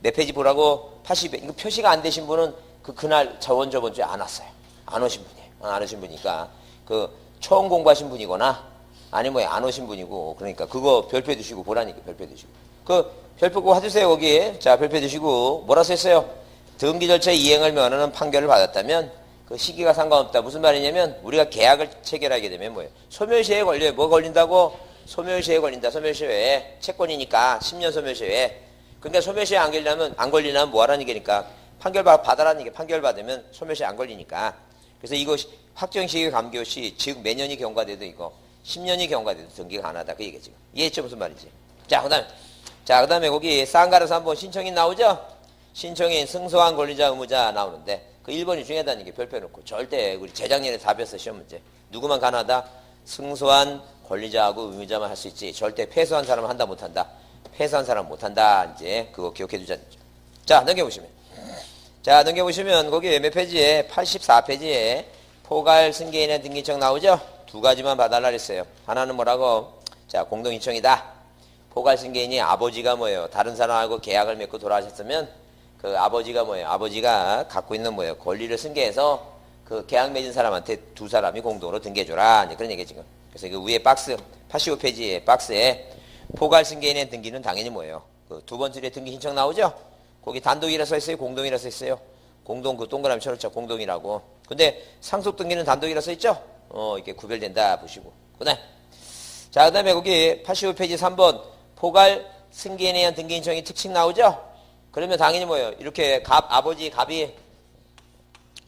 몇 페이지 보라고? 82페이지. 이거 표시가 안 되신 분은 그날 저번 주에 안 왔어요. 안 오신 분이에요. 안 오신 분이니까 처음 공부하신 분이거나 아니면 안 오신 분이고 그러니까 그거 별표 두시고 보라니까 별표 두시고 별표 그거 해주세요 거기에. 별표 두시고 뭐라 써있어요? 등기 절차 이행을 면하는 판결을 받았다면 그 시기가 상관없다. 무슨 말이냐면 우리가 계약을 체결하게 되면 뭐예요? 소멸시효에 걸려요. 뭐 걸린다고? 소멸시효에 걸린다. 소멸시효에 채권이니까 10년 소멸시효에. 그러니까 소멸시효에 안 걸리려면 뭐 하라는 얘기니까 받아라는 얘기. 판결 받으면 소멸시효에 안 걸리니까. 그래서 이거 확정시효 감교시 즉 몇 년이 경과돼도 이거 10년이 경과돼도 등기가 안 하다. 그 얘기 지금. 이해했죠? 무슨 말이지? 자, 그다음에 거기 쌍가라서 한번 신청인 나오죠? 신청인 승소한 권리자 의무자 나오는데 그 1번이 중요하다는 게 별표 놓고 절대 우리 재작년에 답이었어 시험 문제. 누구만 가능하다? 승소한 권리자하고 의무자만 할 수 있지. 절대 패소한 사람은 한다 못한다. 패소한 사람 못한다. 이제 그거 기억해 두자. 자, 넘겨보시면 거기 몇 페이지에 84페이지에 포괄 승계인의 등기청 나오죠? 두 가지만 봐달라 그랬어요. 하나는 뭐라고? 자, 공동인청이다. 포괄 승계인이 아버지가 뭐예요? 다른 사람하고 계약을 맺고 돌아가셨으면 그 아버지가 뭐예요? 아버지가 갖고 있는 뭐예요? 권리를 승계해서 그 계약 맺은 사람한테 두 사람이 공동으로 등기해줘라. 이제 그런 얘기 지금. 그래서 그 위에 박스, 85페이지에 박스에 포괄 승계인의 등기는 당연히 뭐예요? 그 두 번째 등기 신청 나오죠? 거기 단독이라 써 있어요? 공동이라 써 있어요? 공동 그 동그라미 쳐놓죠? 공동이라고. 근데 상속 등기는 단독이라 써 있죠? 이렇게 구별된다 보시고. 자, 그 다음에 거기 85페이지 3번 포괄 승계인에 의한 등기 신청이 특징 나오죠? 그러면 당연히 뭐예요? 이렇게 아버지 갑이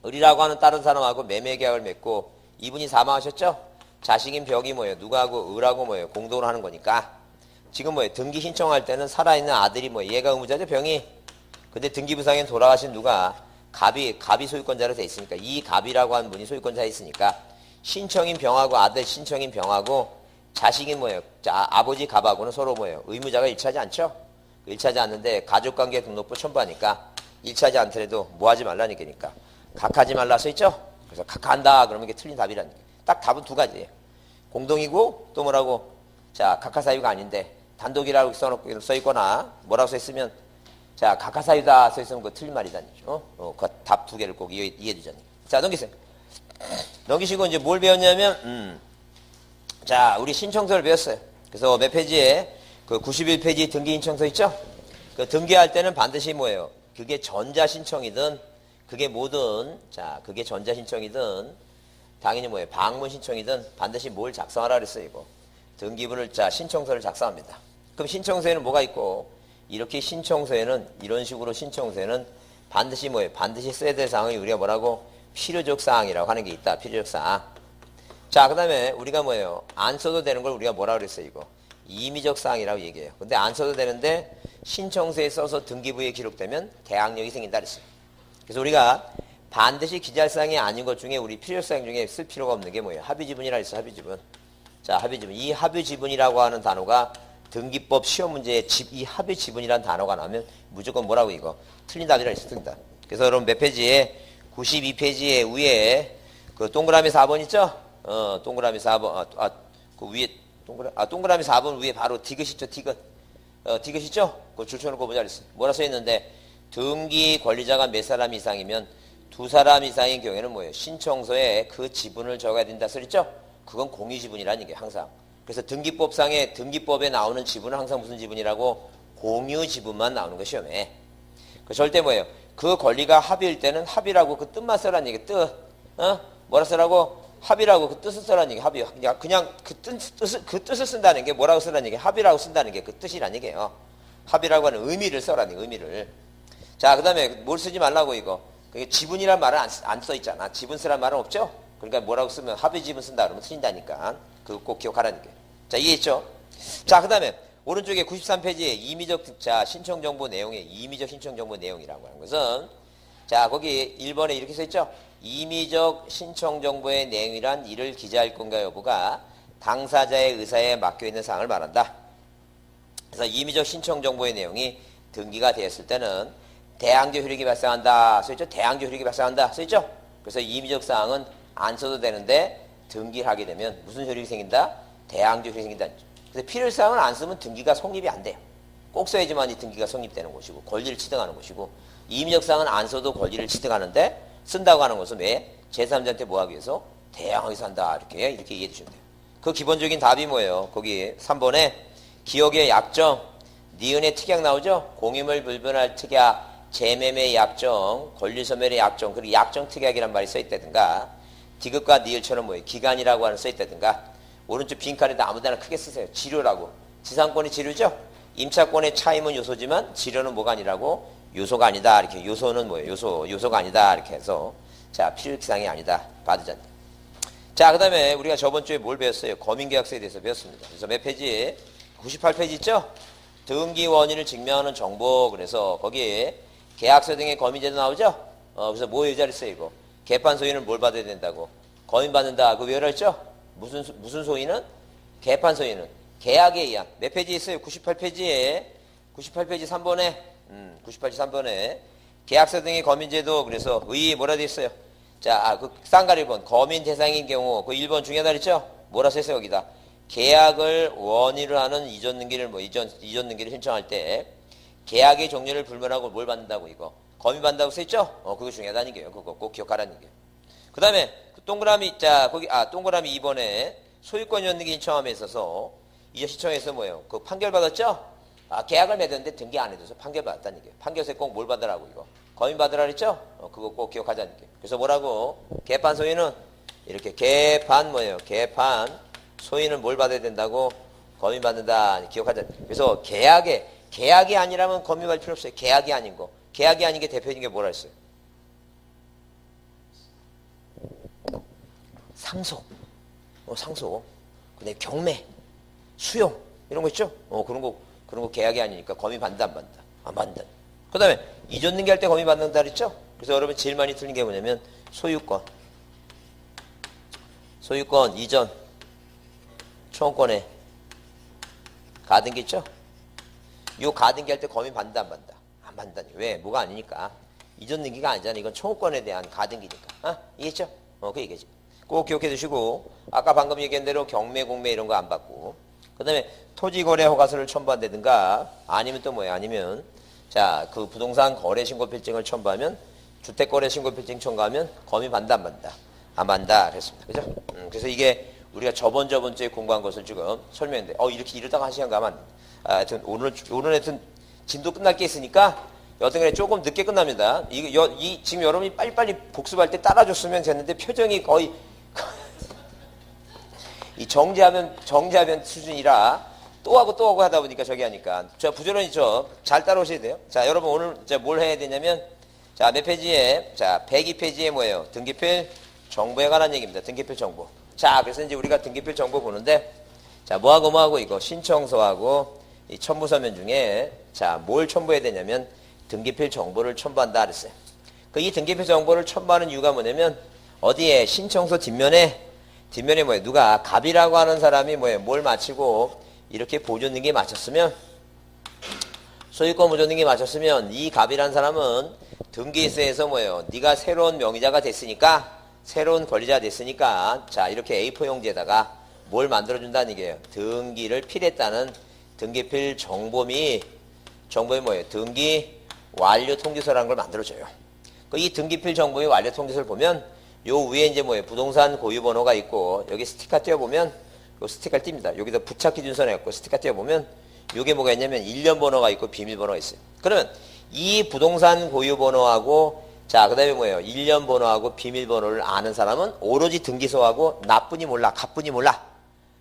을이라고 하는 다른 사람하고 매매 계약을 맺고 이분이 사망하셨죠? 자식인 벽이 뭐예요? 누구하고 을하고 뭐예요? 공동으로 하는 거니까. 지금 뭐예요? 등기 신청할 때는 살아있는 아들이 뭐예요? 얘가 의무자죠? 병이. 근데 등기부상에 돌아가신 누가 갑이 소유권자로 돼 있으니까 이 갑이라고 하는 분이 소유권자에 있으니까 신청인 병하고 아들 신청인 병하고 자식인 뭐예요? 자, 아버지 갑하고는 서로 뭐예요? 의무자가 일치하지 않죠? 일치하지 않는데 가족관계 등록부 첨부하니까 일치하지 않더라도 뭐 하지 말라는 얘기니까 각하지 말라 써있죠? 그래서 각한다 그러면 이게 틀린 답이라는 얘기. 딱 답은 두 가지예요. 공동이고 또 뭐라고? 자, 각하사유가 아닌데 단독이라고 써있거나 뭐라고 써있으면 자, 각하사유다 써있으면 그거 틀린 말이다는 얘기죠. 그 답 두 개를 꼭 이해해 두자는 얘기. 자, 넘기세요. 넘기시고 이제 뭘 배웠냐면 자, 우리 신청서를 배웠어요. 그래서 몇 페이지에 그 91페이지 등기 신청서 있죠? 그 등기할 때는 반드시 뭐예요? 그게 전자신청이든 그게 뭐든 자, 그게 전자신청이든 당연히 뭐예요? 방문 신청이든 반드시 뭘 작성하라 그랬어요, 이거. 등기부를 자, 신청서를 작성합니다. 그럼 신청서에는 뭐가 있고 이렇게 신청서에는 이런 식으로 신청서에는 반드시 뭐예요? 반드시 써야 될 사항이 우리가 뭐라고? 필요적 사항이라고 하는 게 있다. 필요적 사항. 자, 그 다음에 우리가 뭐예요? 안 써도 되는 걸 우리가 뭐라 그랬어요, 이거? 임의적 사항이라고 얘기해요. 근데 안 써도 되는데 신청서에 써서 등기부에 기록되면 대항력이 생긴다 그랬어요. 그래서 우리가 반드시 기재할 사항이 아닌 것 중에 우리 필요적 사항 중에 쓸 필요가 없는 게 뭐예요? 합의지분이라 했어요, 합의지분. 자, 합의지분. 이 합의지분이라고 하는 단어가 등기법 시험 문제에 이 합의지분이라는 단어가 나오면 무조건 뭐라고 이거? 틀린 답이라 했어요, 틀린 답. 그래서 여러분 몇 페이지에 92페이지에 위에 그 동그라미 4번 있죠? 동그라미 4번, 그 위에, 동그라미 4번 위에 바로 디귿 있죠, 디귿. 디귿 있죠? 그거 줄쳐놓고 보자 그랬어요. 뭐라 써있는데, 등기 권리자가 몇 사람 이상이면 두 사람 이상인 경우에는 뭐예요? 신청서에 그 지분을 적어야 된다 써있죠? 그건 공유지분이라는 얘기예요, 항상. 그래서 등기법에 나오는 지분은 항상 무슨 지분이라고? 공유지분만 나오는 거 시험에. 그 절대 뭐예요? 그 권리가 합의일 때는 합의라고 그 뜻만 써라는 얘기, 뜻. 뭐라 쓰라고? 합의라고 그 뜻을 쓰라는 얘기, 합의. 그냥 그 뜻을 쓴다는 게 뭐라고 쓰라는 얘기, 합의라고 쓴다는 게 그 뜻이라는 얘기예요. 합의라고 하는 의미를 써라는 얘기, 의미를. 자, 그 다음에 뭘 쓰지 말라고 이거. 그게 지분이란 말은 안 써 있잖아. 지분 쓰란 말은 없죠? 그러니까 뭐라고 쓰면 합의 지분 쓴다 그러면 틀린다니까. 그거 꼭 기억하라는 얘기예요. 자, 이해했죠? 자, 그 다음에 오른쪽에 93페이지에 임의적, 자, 신청정보 내용에 임의적 신청정보 내용이라고 하는 것은 자, 거기 1번에 이렇게 써있죠? 임의적 신청정보의 내용이란 이를 기재할 건가 여부가 당사자의 의사에 맡겨있는 사항을 말한다. 그래서 임의적 신청정보의 내용이 등기가 되었을 때는 대항조 효력이 발생한다. 써있죠? 대항조 효력이 발생한다. 써있죠? 그래서 임의적 사항은 안 써도 되는데 등기를 하게 되면 무슨 효력이 생긴다? 대항조 효력이 생긴다. 그래서 필요사항을 안 쓰면 등기가 성립이 안 돼요. 꼭 써야지만 이 등기가 성립되는 것이고 권리를 취득하는 것이고 임의적 사항은 안 써도 권리를 취득하는데 쓴다고 하는 것은 왜? 제3자한테 뭐 하기 위해서? 대항하게 산다. 이렇게 이해해 주시면 돼요. 그 기본적인 답이 뭐예요? 거기 3번에 기억의 약정, 니은의 특약 나오죠? 공유물 불분할 특약, 재매매 약정, 권리소멸의 약정, 그리고 약정 특약이란 말이 써있다든가 디귿과 니을처럼 뭐예요? 기간이라고 하는 써있다든가 오른쪽 빈칸에다 아무데나 크게 쓰세요. 지료라고. 지상권이 지료죠? 임차권의 차임은 요소지만 지료는 뭐가 아니라고? 요소가 아니다. 이렇게 요소는 뭐예요? 요소가 아니다. 이렇게 해서 자, 필요사항이 아니다. 받으자. 자, 그 다음에 우리가 저번 주에 뭘 배웠어요? 거민계약서에 대해서 배웠습니다. 그래서 몇 페이지? 98페이지 있죠? 등기 원인을 증명하는 정보. 그래서 거기에 계약서 등의 거민제도 나오죠? 그래서 뭐 의자를 이거? 개판 소유는 뭘 받아야 된다고? 거민 받는다. 그거 외우라 했죠? 무슨 소유는? 개판 소유는 계약에 의한. 몇 페이지 있어요? 98페이지에 98페이지 3번에 98페이지 3번에 계약서 등의 거민제도. 그래서 의 뭐라 돼 있어요? 자, 그 쌍가리 1번 거민 대상인 경우 그 1번 중요하다 그랬죠? 뭐라 써있어요 여기다? 계약을 원인으로 하는 이전 등기를 이전 등기를 신청할 때 계약의 종료를 불문하고 뭘 받는다고 이거? 거민 받는다고 써있죠? 그거 중요하다는 얘기예요. 그거 꼭 기억하라는 얘기예요. 그 다음에 동그라미, 자, 거기, 동그라미 2번에 소유권 연등기 신청함에 있어서 이전 신청해서 뭐예요? 그 판결 받았죠? 계약을 맺었는데 등기 안 해줘서 판결 받았다는 얘기예요. 판결서에 꼭 뭘 받으라고 이거? 거민 받으라 그랬죠? 그거 꼭 기억하자는 얘기예요. 그래서 뭐라고? 개판 소유는 이렇게 개판 뭐예요? 개판 소유는 뭘 받아야 된다고? 거민 받는다. 기억하자. 그래서 계약이 아니라면 거민 받을 필요 없어요. 계약이 아닌 거. 계약이 아닌 게 대표적인 게 뭐라 했어요? 상속. 상속. 그다음에 경매, 수용 이런 거 있죠? 그런 거 계약이 아니니까 거민 받는다 안 받는다? 안 받는다. 그다음에 이전 등기할 때 거민 받는다 그랬죠? 그래서 여러분 제일 많이 틀린 게 뭐냐면 소유권 이전 청구권에 가등기 있죠? 요 가등기 할 때 거민 받는다 안 받는다? 안 받는다. 왜? 뭐가 아니니까. 이전 등기가 아니잖아. 이건 청구권에 대한 가등기니까. 이해했죠? 그 얘기지. 꼭 기억해 두시고 아까 방금 얘기한 대로 경매, 공매 이런 거 안 받고 그 다음에 토지거래 허가서를 첨부한다든가 아니면 또 뭐야? 아니면 자, 그 부동산 거래 신고필증을 첨부하면 주택거래 신고필증 첨부하면 거민 받는다 안 받는다? 안 받는다 그랬습니다. 그죠? 그래서 이게 우리가 저번 주에 공부한 것을 지금 설명했는데 이렇게 이러다가 한 시간 가면 하여튼 오늘 하여튼 진도 끝날 게 있으니까 여튼간에 조금 늦게 끝납니다. 지금 여러분이 빨리빨리 복습할 때 따라줬으면 됐는데 표정이 거의 이 정지하면 수준이라 또 하고 하다 보니까 저기 하니까 자, 부지런히 잘 따라오셔야 돼요. 자, 여러분 오늘 뭘 해야 되냐면 자, 몇 페이지에 자, 102페이지에 뭐예요? 등기필 정보에 관한 얘기입니다. 등기필 정보. 자, 그래서 이제 우리가 등기필 정보 보는데 자, 뭐하고 이거 신청서하고 이 첨부서면 중에 자, 뭘 첨부해야 되냐면 등기필 정보를 첨부한다 그랬어요. 이 등기필 정보를 첨부하는 이유가 뭐냐면 어디에 신청서 뒷면에 뭐예요? 누가 갑이라고 하는 사람이 뭐예요? 뭘 마치고 이렇게 보존등기 마쳤으면 소유권 보존등기 마쳤으면 이 갑이라는 사람은 등기세에서 뭐예요? 네가 새로운 명의자가 됐으니까 새로운 권리자가 됐으니까 자, 이렇게 A4 용지에다가 뭘 만들어준다는 얘기예요? 등기를 필했다는 등기필 정보이 뭐예요? 등기 완료 통지서라는 걸 만들어줘요. 이 등기필 정보의 완료 통지서를 보면 요 위에 이제 뭐예요? 부동산 고유 번호가 있고 여기 스티커 띄워보면 요 스티커를 띱니다. 여기다 부착 기준선 해갖고 스티커 띄워보면 요게 뭐가 있냐면 1년 번호가 있고 비밀번호가 있어요. 그러면 이 부동산 고유 번호하고 자, 그 다음에 뭐예요? 1년 번호하고 비밀번호를 아는 사람은 오로지 등기소하고 나뿐이 몰라, 갑뿐이 몰라.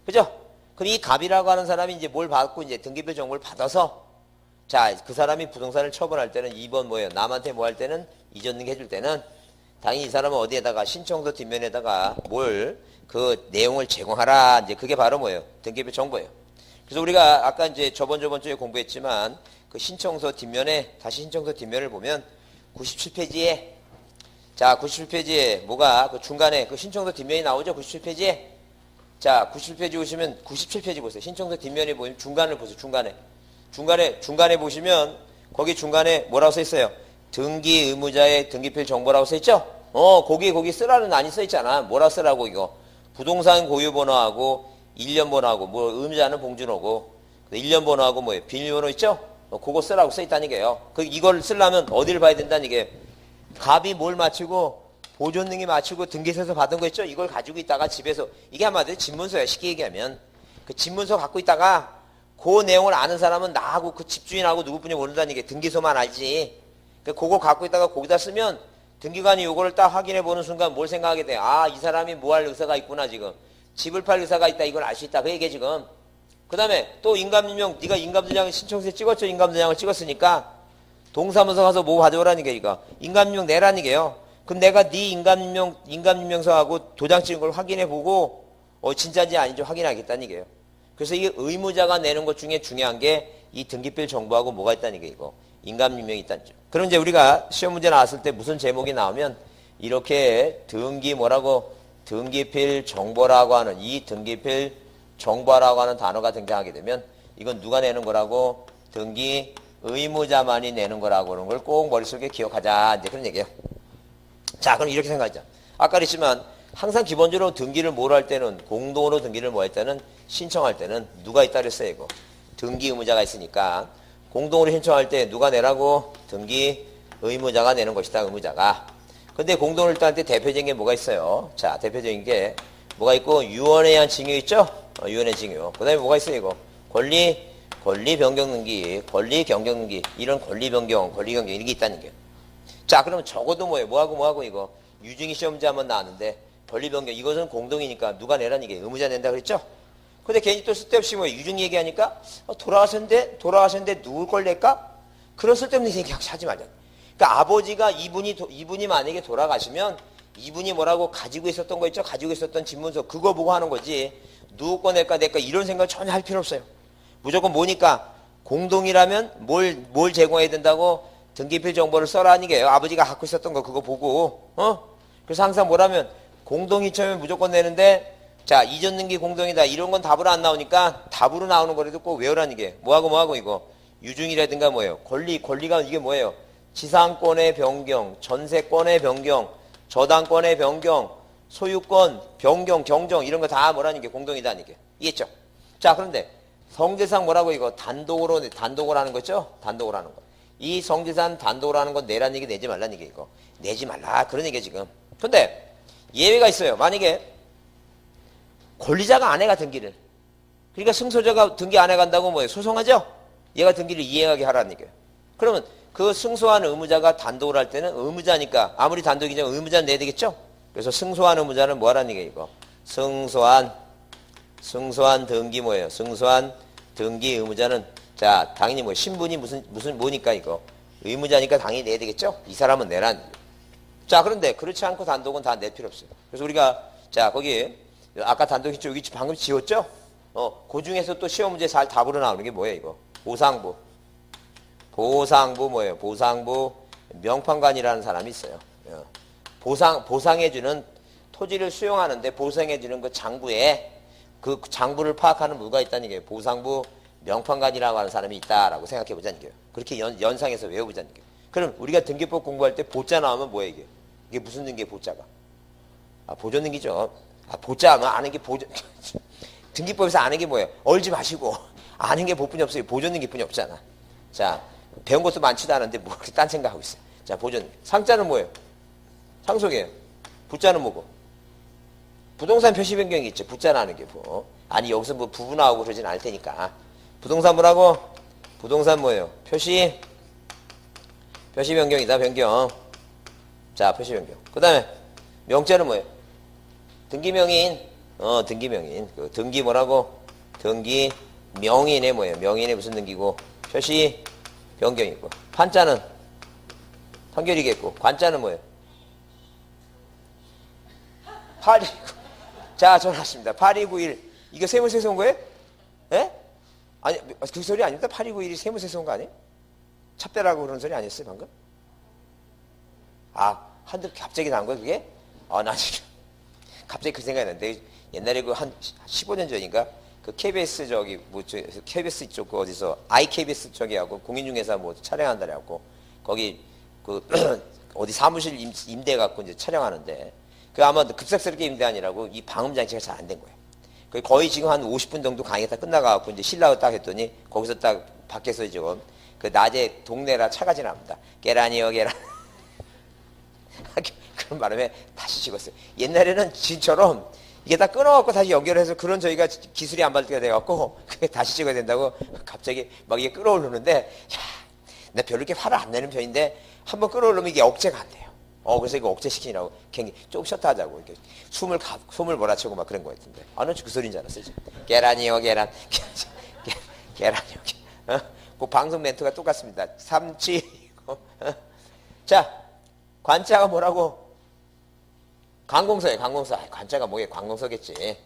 그죠? 그럼 이 갑이라고 하는 사람이 이제 뭘 받고 이제 등기필 정보를 받아서 자, 그 사람이 부동산을 처분할 때는 2번 뭐예요? 남한테 뭐 할 때는 이전 등기 해줄 때는 당연히 이 사람은 어디에다가 신청서 뒷면에다가 그 내용을 제공하라. 이제 그게 바로 뭐예요? 등기필 정보예요. 그래서 우리가 아까 이제 저번 주에 공부했지만 그 신청서 뒷면에 다시 신청서 뒷면을 보면 97페이지에 자, 97페이지에 뭐가 그 중간에 그 신청서 뒷면이 나오죠? 97페이지에 자, 97페이지 보시면 97페이지 보세요. 신청서 뒷면에 보면 중간을 보세요. 중간에 보시면 거기 중간에 뭐라고 써 있어요? 등기 의무자의 등기필 정보라고 써 있죠? 거기 쓰라는 아니 써 있잖아. 뭐라 쓰라고 이거? 부동산 고유 번호하고 1년 번호하고 뭐 의무자는 봉준호고 1년 번호하고 뭐예요? 비밀번호 있죠? 그거 쓰라고 써 있다는 게요. 이걸 쓰려면 어디를 봐야 된다는 게 갑이 뭘 맞추고 보존등기 맞추고 등기소에서 받은 거 있죠? 이걸 가지고 있다가 집에서 이게 한마디로 집문서야. 쉽게 얘기하면 그 집문서 갖고 있다가 그 내용을 아는 사람은 나하고 그 집주인하고 누구뿐이 모른다는 게 등기소만 알지. 그거 갖고 있다가 거기다 쓰면 등기관이 요거를 딱 확인해 보는 순간 뭘 생각하게 돼? 이 사람이 뭐 할 의사가 있구나 지금. 집을 팔 의사가 있다. 이걸 알 수 있다. 그 얘기야 지금. 그 다음에 또 인감증명, 네가 인감증명 신청서에 찍었죠? 인감증명을 찍었으니까 동사무소 가서 뭐 가져오라는 게 이거. 인감증명 내라는 게요. 그럼 내가 네 인감증명서하고 도장 찍은 걸 확인해 보고 진짜인지 아닌지 확인하겠다는 얘기예요. 그래서 이 의무자가 내는 것 중에 중요한 게 이 등기필 정보하고 뭐가 있다는 게 이거. 인감증명이 있다는 점. 그럼 이제 우리가 시험 문제 나왔을 때 무슨 제목이 나오면 이렇게 등기필 정보라고 하는 이 등기필 정보라고 하는 단어가 등장하게 되면 이건 누가 내는 거라고? 등기 의무자만이 내는 거라고 하는 걸 꼭 머릿속에 기억하자. 이제 그런 얘기예요. 자, 그럼 이렇게 생각하자. 아까 그랬지만 항상 기본적으로 등기를 뭘 할 때는 공동으로 등기를 뭐 할 때는 신청할 때는 누가 있다 그랬어요, 이거. 등기 의무자가 있으니까 공동으로 신청할 때 누가 내라고? 등기 의무자가 내는 것이다, 의무자가. 근데 공동으로 일단 할 때 대표적인 게 뭐가 있어요? 자, 대표적인 게 뭐가 있고 유언에 의한 징유 있죠? 유언의 징유. 그 다음에 뭐가 있어요, 이거? 권리 변경 등기, 권리 변경 등기. 이런 권리 변경 이게 있다는 게. 자, 그러면 적어도 뭐하고 이거. 유증이 시험 문제 한번 나왔는데 권리 변경 이것은 공동이니까 누가 내라는 게 의무자 낸다 그랬죠? 근데 괜히 또 쓸데없이 유증 얘기하니까 돌아가셨는데 누굴 걸 낼까? 그런 쓸데없는 얘기 하지 말자. 그러니까 아버지가 이분이 만약에 돌아가시면 이분이 뭐라고 가지고 있었던 거 있죠? 가지고 있었던 집문서 그거 보고 하는 거지. 누구 거 낼까 이런 생각을 전혀 할 필요 없어요. 무조건 뭐니까 공동이라면 뭘 제공해야 된다고? 등기필 정보를 써라는 게요. 아버지가 갖고 있었던 거 그거 보고 그래서 항상 뭐라면 공동이 처음에 무조건 내는데 자 이전 등기 공동이다 이런 건 답으로 안 나오니까 답으로 나오는 거라도 꼭 외우라는 게 뭐하고 이거 유증이라든가 뭐예요. 권리가 이게 뭐예요. 지상권의 변경, 전세권의 변경, 저당권의 변경, 소유권 변경, 경정 이런 거 다 뭐라는 게 공동이다는 게 이해했죠? 자 그런데 성질상 뭐라고 이거 단독으로 하는 거죠? 단독으로 하는 거. 이 성질상 단독으로 하는 건 내라는 얘기 내지 말라는 얘기 이거. 내지 말라 그런 얘기야 지금. 근데 예외가 있어요. 만약에 권리자가 안 해가 등기를. 그러니까 승소자가 등기 안 해간다고 뭐예요? 소송하죠? 얘가 등기를 이행하게 하라는 얘기예요. 그러면 그 승소한 의무자가 단독으로 할 때는 의무자니까 아무리 단독이지만 의무자는 내야 되겠죠? 그래서 승소한 의무자는 뭐 하라는 얘기예요 이거. 승소한 등기 뭐예요? 승소한 등기 의무자는 자 당연히 뭐 신분이 무슨 뭐니까 이거 의무자니까 당연히 내야 되겠죠? 이 사람은 내란. 자 그런데 그렇지 않고 단독은 다 낼 필요 없어요. 그래서 우리가 자 거기 아까 단독 있죠? 여기 방금 지웠죠? 그 중에서 또 시험 문제 잘 답으로 나오는 게 뭐예요 이거? 보상부 뭐예요? 보상부 명판관이라는 사람이 있어요. 보상해주는 토지를 수용하는데 보상해주는 그 장부에 그 장부를 파악하는 부가 있다는 얘기예요. 보상부 명판관이라고 하는 사람이 있다라고 생각해 보자는 얘기예요. 그렇게 연상해서 외워보자는 얘기예요. 그럼 우리가 등기법 공부할 때 보자 나오면 뭐예요 이게? 이게 무슨 등기예요 보자가? 보존 등기죠. 보자 하면 아는 게 등기법에서 아는 게 뭐예요? 얼지 마시고 아는 게 복분이 없어요. 보존 등기뿐이 없잖아. 자 배운 것도 많지도 않은데 뭐 그렇게 딴 생각하고 있어요. 자 보존 상자는 뭐예요? 상속이에요. 부자는 뭐고? 부동산 표시 변경이 있죠. 부자라는 게 뭐. 아니 여기서 뭐 부부 나오고 그러진 않을 테니까. 부동산 뭐라고? 부동산 뭐예요? 표시 변경이다. 변경. 자 표시 변경. 그 다음에 명자는 뭐예요? 등기명인. 등기명인. 그 등기 뭐라고? 등기 명인의 뭐예요? 명인의 무슨 등기고? 표시 변경이고. 판자는 판결이겠고. 관자는 뭐예요? 82. 자, 전화 왔습니다. 8291. 이거 세무서에서 온 거예요? 예? 아니, 그 소리 아닙니다. 8291이 세무서에서 온 거 아니에요? 찹대라고 그런 소리 아니었어요, 방금? 한두 갑자기 난 거야, 그게? 나 지금 갑자기 그 생각이 났는데 옛날에 그 한 15년 전인가? 그 KBS KBS 쪽 어디서 IKBS 쪽이하고 공인중개사 뭐 촬영한다래 갖고 거기 그 어디 사무실 임대 갖고 이제 촬영하는데 그 아마 급작스럽게 임대 아니라고 이 방음 장치가 잘 안 된 거예요. 거의 지금 한 50분 정도 강의가 다 끝나가고 이제 실라고 딱 했더니 거기서 딱 밖에서 지금 그 낮에 동네라 차가 지납니다. 계란이요 계란. 그런 바람에 다시 찍었어요. 옛날에는 지금처럼 이게 다 끊어갖고 다시 연결해서 그런 저희가 기술이 안 발달이 돼갖고 그게 다시 찍어야 된다고 갑자기 막 이게 끌어오르는데 나 별로 이렇게 화를 안 내는 편인데 한번 끌어오르면 이게 억제가 안 돼요. 그래서 이거 억제시키느라고 굉장히 조금 쉬었다 하자고 이렇게 숨을 몰아치고 막 그런 거 같은데. 나는 그 소리인 줄 알았어요. 지금. 계란이요 계란. 계란 여기. 그 방송 멘트가 똑같습니다. 삼치. 자, 관자가 뭐라고? 관공서예요, 관공서. 관자가 뭐게? 관공서겠지.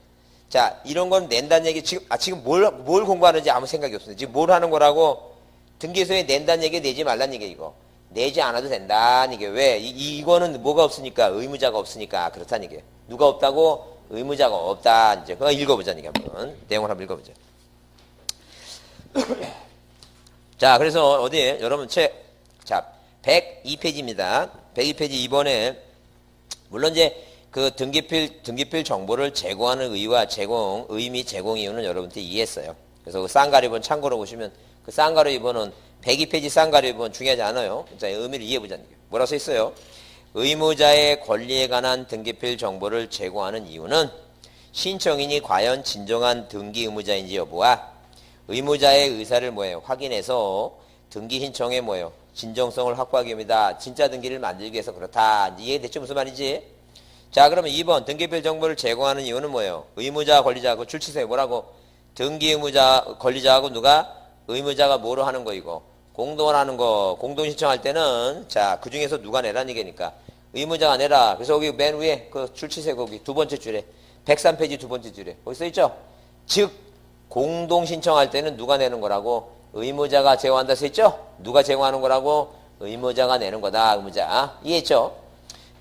자, 이런 건 낸다는 얘기, 지금 뭘 공부하는지 아무 생각이 없습니다. 지금 뭘 하는 거라고? 등기소에 낸다는 얘기 내지 말란 얘기, 이거. 내지 않아도 된다는 얘기. 왜? 이거는 뭐가 없으니까? 의무자가 없으니까. 그렇다는 얘기예요. 누가 없다고? 의무자가 없다. 이제 그거 읽어보자는 얘기 한번. 내용을 한번 읽어보자. 자, 그래서 어디에? 여러분 책, 자, 102페이지입니다. 102페이지 이번에, 물론 이제 그 등기필 정보를 제공하는 의의 및 제공 이유는 여러분한테 이해했어요. 그래서 그 쌍가루 2번 참고로 보시면 그 쌍가루 2번은 102페이지 쌍가루 2번 중요하지 않아요. 자, 의미를 이해해보자는 게. 뭐라고 써 있어요? 의무자의 권리에 관한 등기필 정보를 제공하는 이유는 신청인이 과연 진정한 등기 의무자인지 여부와 의무자의 의사를 뭐예요? 확인해서 등기 신청에 뭐예요? 진정성을 확보하기 위함이다. 진짜 등기를 만들기 위해서 그렇다. 이해됐죠? 무슨 말인지? 자, 그러면 2번 등기필 정보를 제공하는 이유는 뭐예요? 의무자, 권리자하고 줄치세요. 뭐라고? 등기 의무자, 권리자하고 누가? 의무자가 뭐로 하는 거 이거? 공동을 하는 거. 공동 신청할 때는 자, 그 중에서 누가 내라는 얘기니까 의무자가 내라. 그래서 거기 맨 위에 그 줄치세요. 거기 두 번째 줄에 103페이지 두 번째 줄에 거기 써 있죠? 즉 공동 신청할 때는 누가 내는 거라고? 의무자가 제공한다 써 있죠? 누가 제공하는 거라고? 의무자가 내는 거다. 의무자. 이해했죠?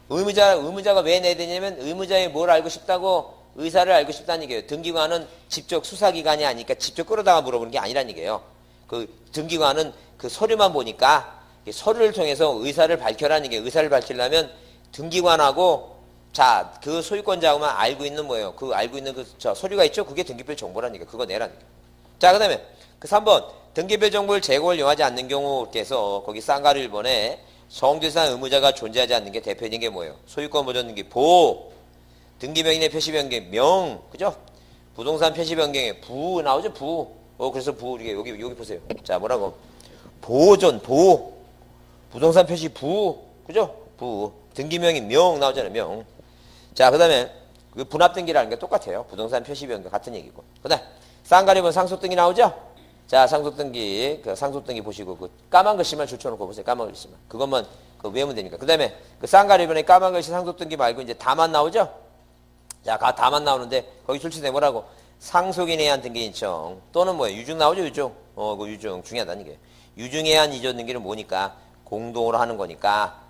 의무자가 왜 내야 되냐면 의무자의 뭘 알고 싶다고? 의사를 알고 싶다는 얘기예요. 등기관은 직접 수사기관이 아니니까 직접 끌어다가 물어보는 게 아니라는 얘기예요. 그 등기관은 그 서류만 보니까 서류를 통해서 의사를 밝혀라는 얘기예요. 의사를 밝히려면 등기관하고 자, 그 소유권자하고만 알고 있는 뭐예요? 그 알고 있는 그 서류가 있죠? 그게 등기필 정보라는 얘기예요. 그거 내라는 얘기예요. 자, 그 다음에 그 3번 등기필 정보를 제공을 요하지 않는 경우께서 거기 쌍가루 1번에 성질상 의무자가 존재하지 않는 게 대표적인 게 뭐예요? 소유권 보존 등기 보, 등기명인의 표시 변경 명, 그죠? 부동산 표시 변경에 부 나오죠? 부. 그래서 부 여기 보세요. 자, 뭐라고? 보존 부동산 표시 부, 그죠? 부. 등기명인 명 나오잖아요. 명. 자, 그다음에 그 분합 등기라는 게 똑같아요. 부동산 표시 변경 같은 얘기고. 그다음 쌍가루 1번 상속 등기 나오죠? 자, 상속 등기, 그 상속 등기 보시고 그 까만 글씨만 줄쳐놓고 보세요. 까만 글씨만. 그것만 그 외우면 되니까. 그다음에 그 쌍가루 1번에 까만 글씨 상속 등기 말고 이제 다만 나오죠? 자, 다만 나오는데 거기 출처대 뭐라고? 상속인에 의한 등기 신청 또는 뭐예요? 유증 나오죠, 유증. 그 유증 중요하다는 게. 유증에 의한 이전 등기는 뭐니까? 공동으로 하는 거니까.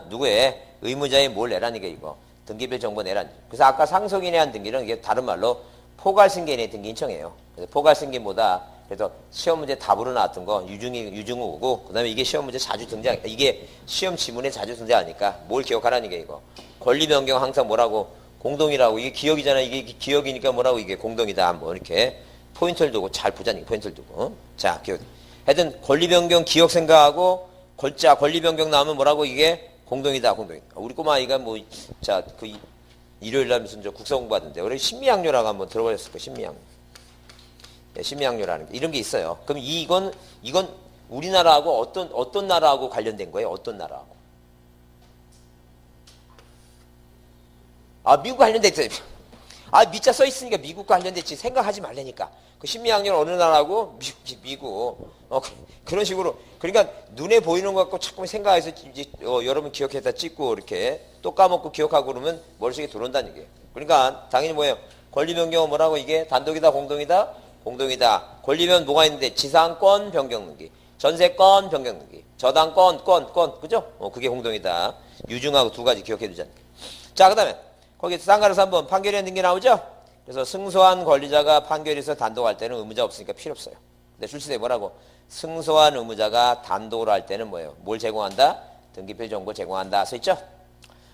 누구의? 의무자의 뭘 내라는 게 이거. 등기별 정보 내라는 게. 그래서 아까 상속인에 의한 등기는 이게 다른 말로 포괄승계인의 등기 신청이에요. 그래서 포괄승계보다 그래서 시험 문제 답으로 나왔던 거 유증오고 그다음에 이게 시험 문제 자주 등장. 이게 시험 지문에 자주 등장하니까 뭘 기억하라는 게 이거. 권리 변경 항상 뭐라고? 공동이라고. 이게 기억이잖아. 이게 기억이니까 뭐라고? 이게 공동이다. 뭐 이렇게 포인트를 두고 잘 보자니 포인트를 두고. 자, 기억. 하여튼 권리 변경 기억 생각하고 권리 변경 나오면 뭐라고? 이게 공동이다. 공동이다. 우리 꼬마 아이가 뭐 자, 그 일요일 날 무슨 저 국사 공부하던데. 우리 신미학료라고 한번 들어보셨을 거예요. 신미학료. 네, 신미학료라는 게 이런 게 있어요. 그럼 이건 우리나라하고 어떤 나라하고 관련된 거예요? 어떤 나라하고? 아, 미국 관련돼 있어요. 아, 미자 써 있으니까 미국과 관련됐지. 생각하지 말라니까. 그 신미학료는 어느 나라고? 미국. 그런 식으로. 그러니까 눈에 보이는 것 갖고 자꾸 생각해서 이제 여러분 기억해다 찍고 이렇게 또 까먹고 기억하고 그러면 머릿속에 들어온다는 얘기예요. 그러니까 당연히 뭐예요? 권리 변경은 뭐라고? 이게 단독이다, 공동이다? 공동이다. 권리면 뭐가 있는데? 지상권 변경 등기, 전세권 변경 등기, 저당권 그죠? 그게 공동이다. 유증하고 두 가지 기억해 두자는 게. 자, 그다음에 거기 쌍가루 3번 판결에 있는 게 나오죠? 그래서 승소한 권리자가 판결에서 단독할 때는 의무자 없으니까 필요 없어요. 근데 출시대 뭐라고? 승소한 의무자가 단독으로 할 때는 뭐예요? 뭘 제공한다? 등기필 정보 제공한다. 써있죠?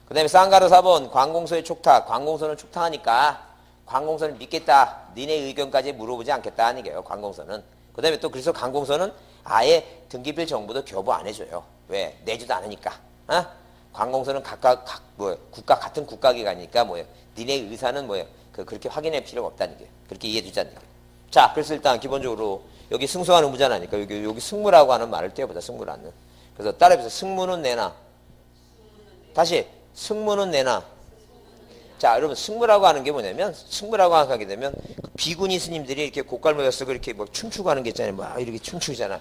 그 다음에 쌍가루 4번 관공서의 촉탁. 관공서는 촉탁하니까 관공서는 믿겠다. 니네 의견까지 물어보지 않겠다 하는 게요. 관공서는. 그 다음에 또 그래서 관공서는 아예 등기필 정보도 교부 안 해줘요. 왜? 내지도 않으니까. 관공서는 같은 국가기관이니까 뭐예요? 니네 의사는 뭐예요? 그렇게 확인할 필요가 없다는 게. 그렇게 이해해 두자는 게. 자, 그래서 일단 기본적으로 여기 승소한 의무자는 아니까 여기 승무라고 하는 말을 떼어보자. 승무라는. 그래서 따라해서 승무는 내나. 다시 승무는 내나. 자, 여러분, 승무라고 하는 게 뭐냐면, 승무라고 하게 되면, 그 비구니 스님들이 이렇게 고깔모자 쓰고 이렇게 뭐 춤추고 하는 게 있잖아요. 막 이렇게 춤추잖아.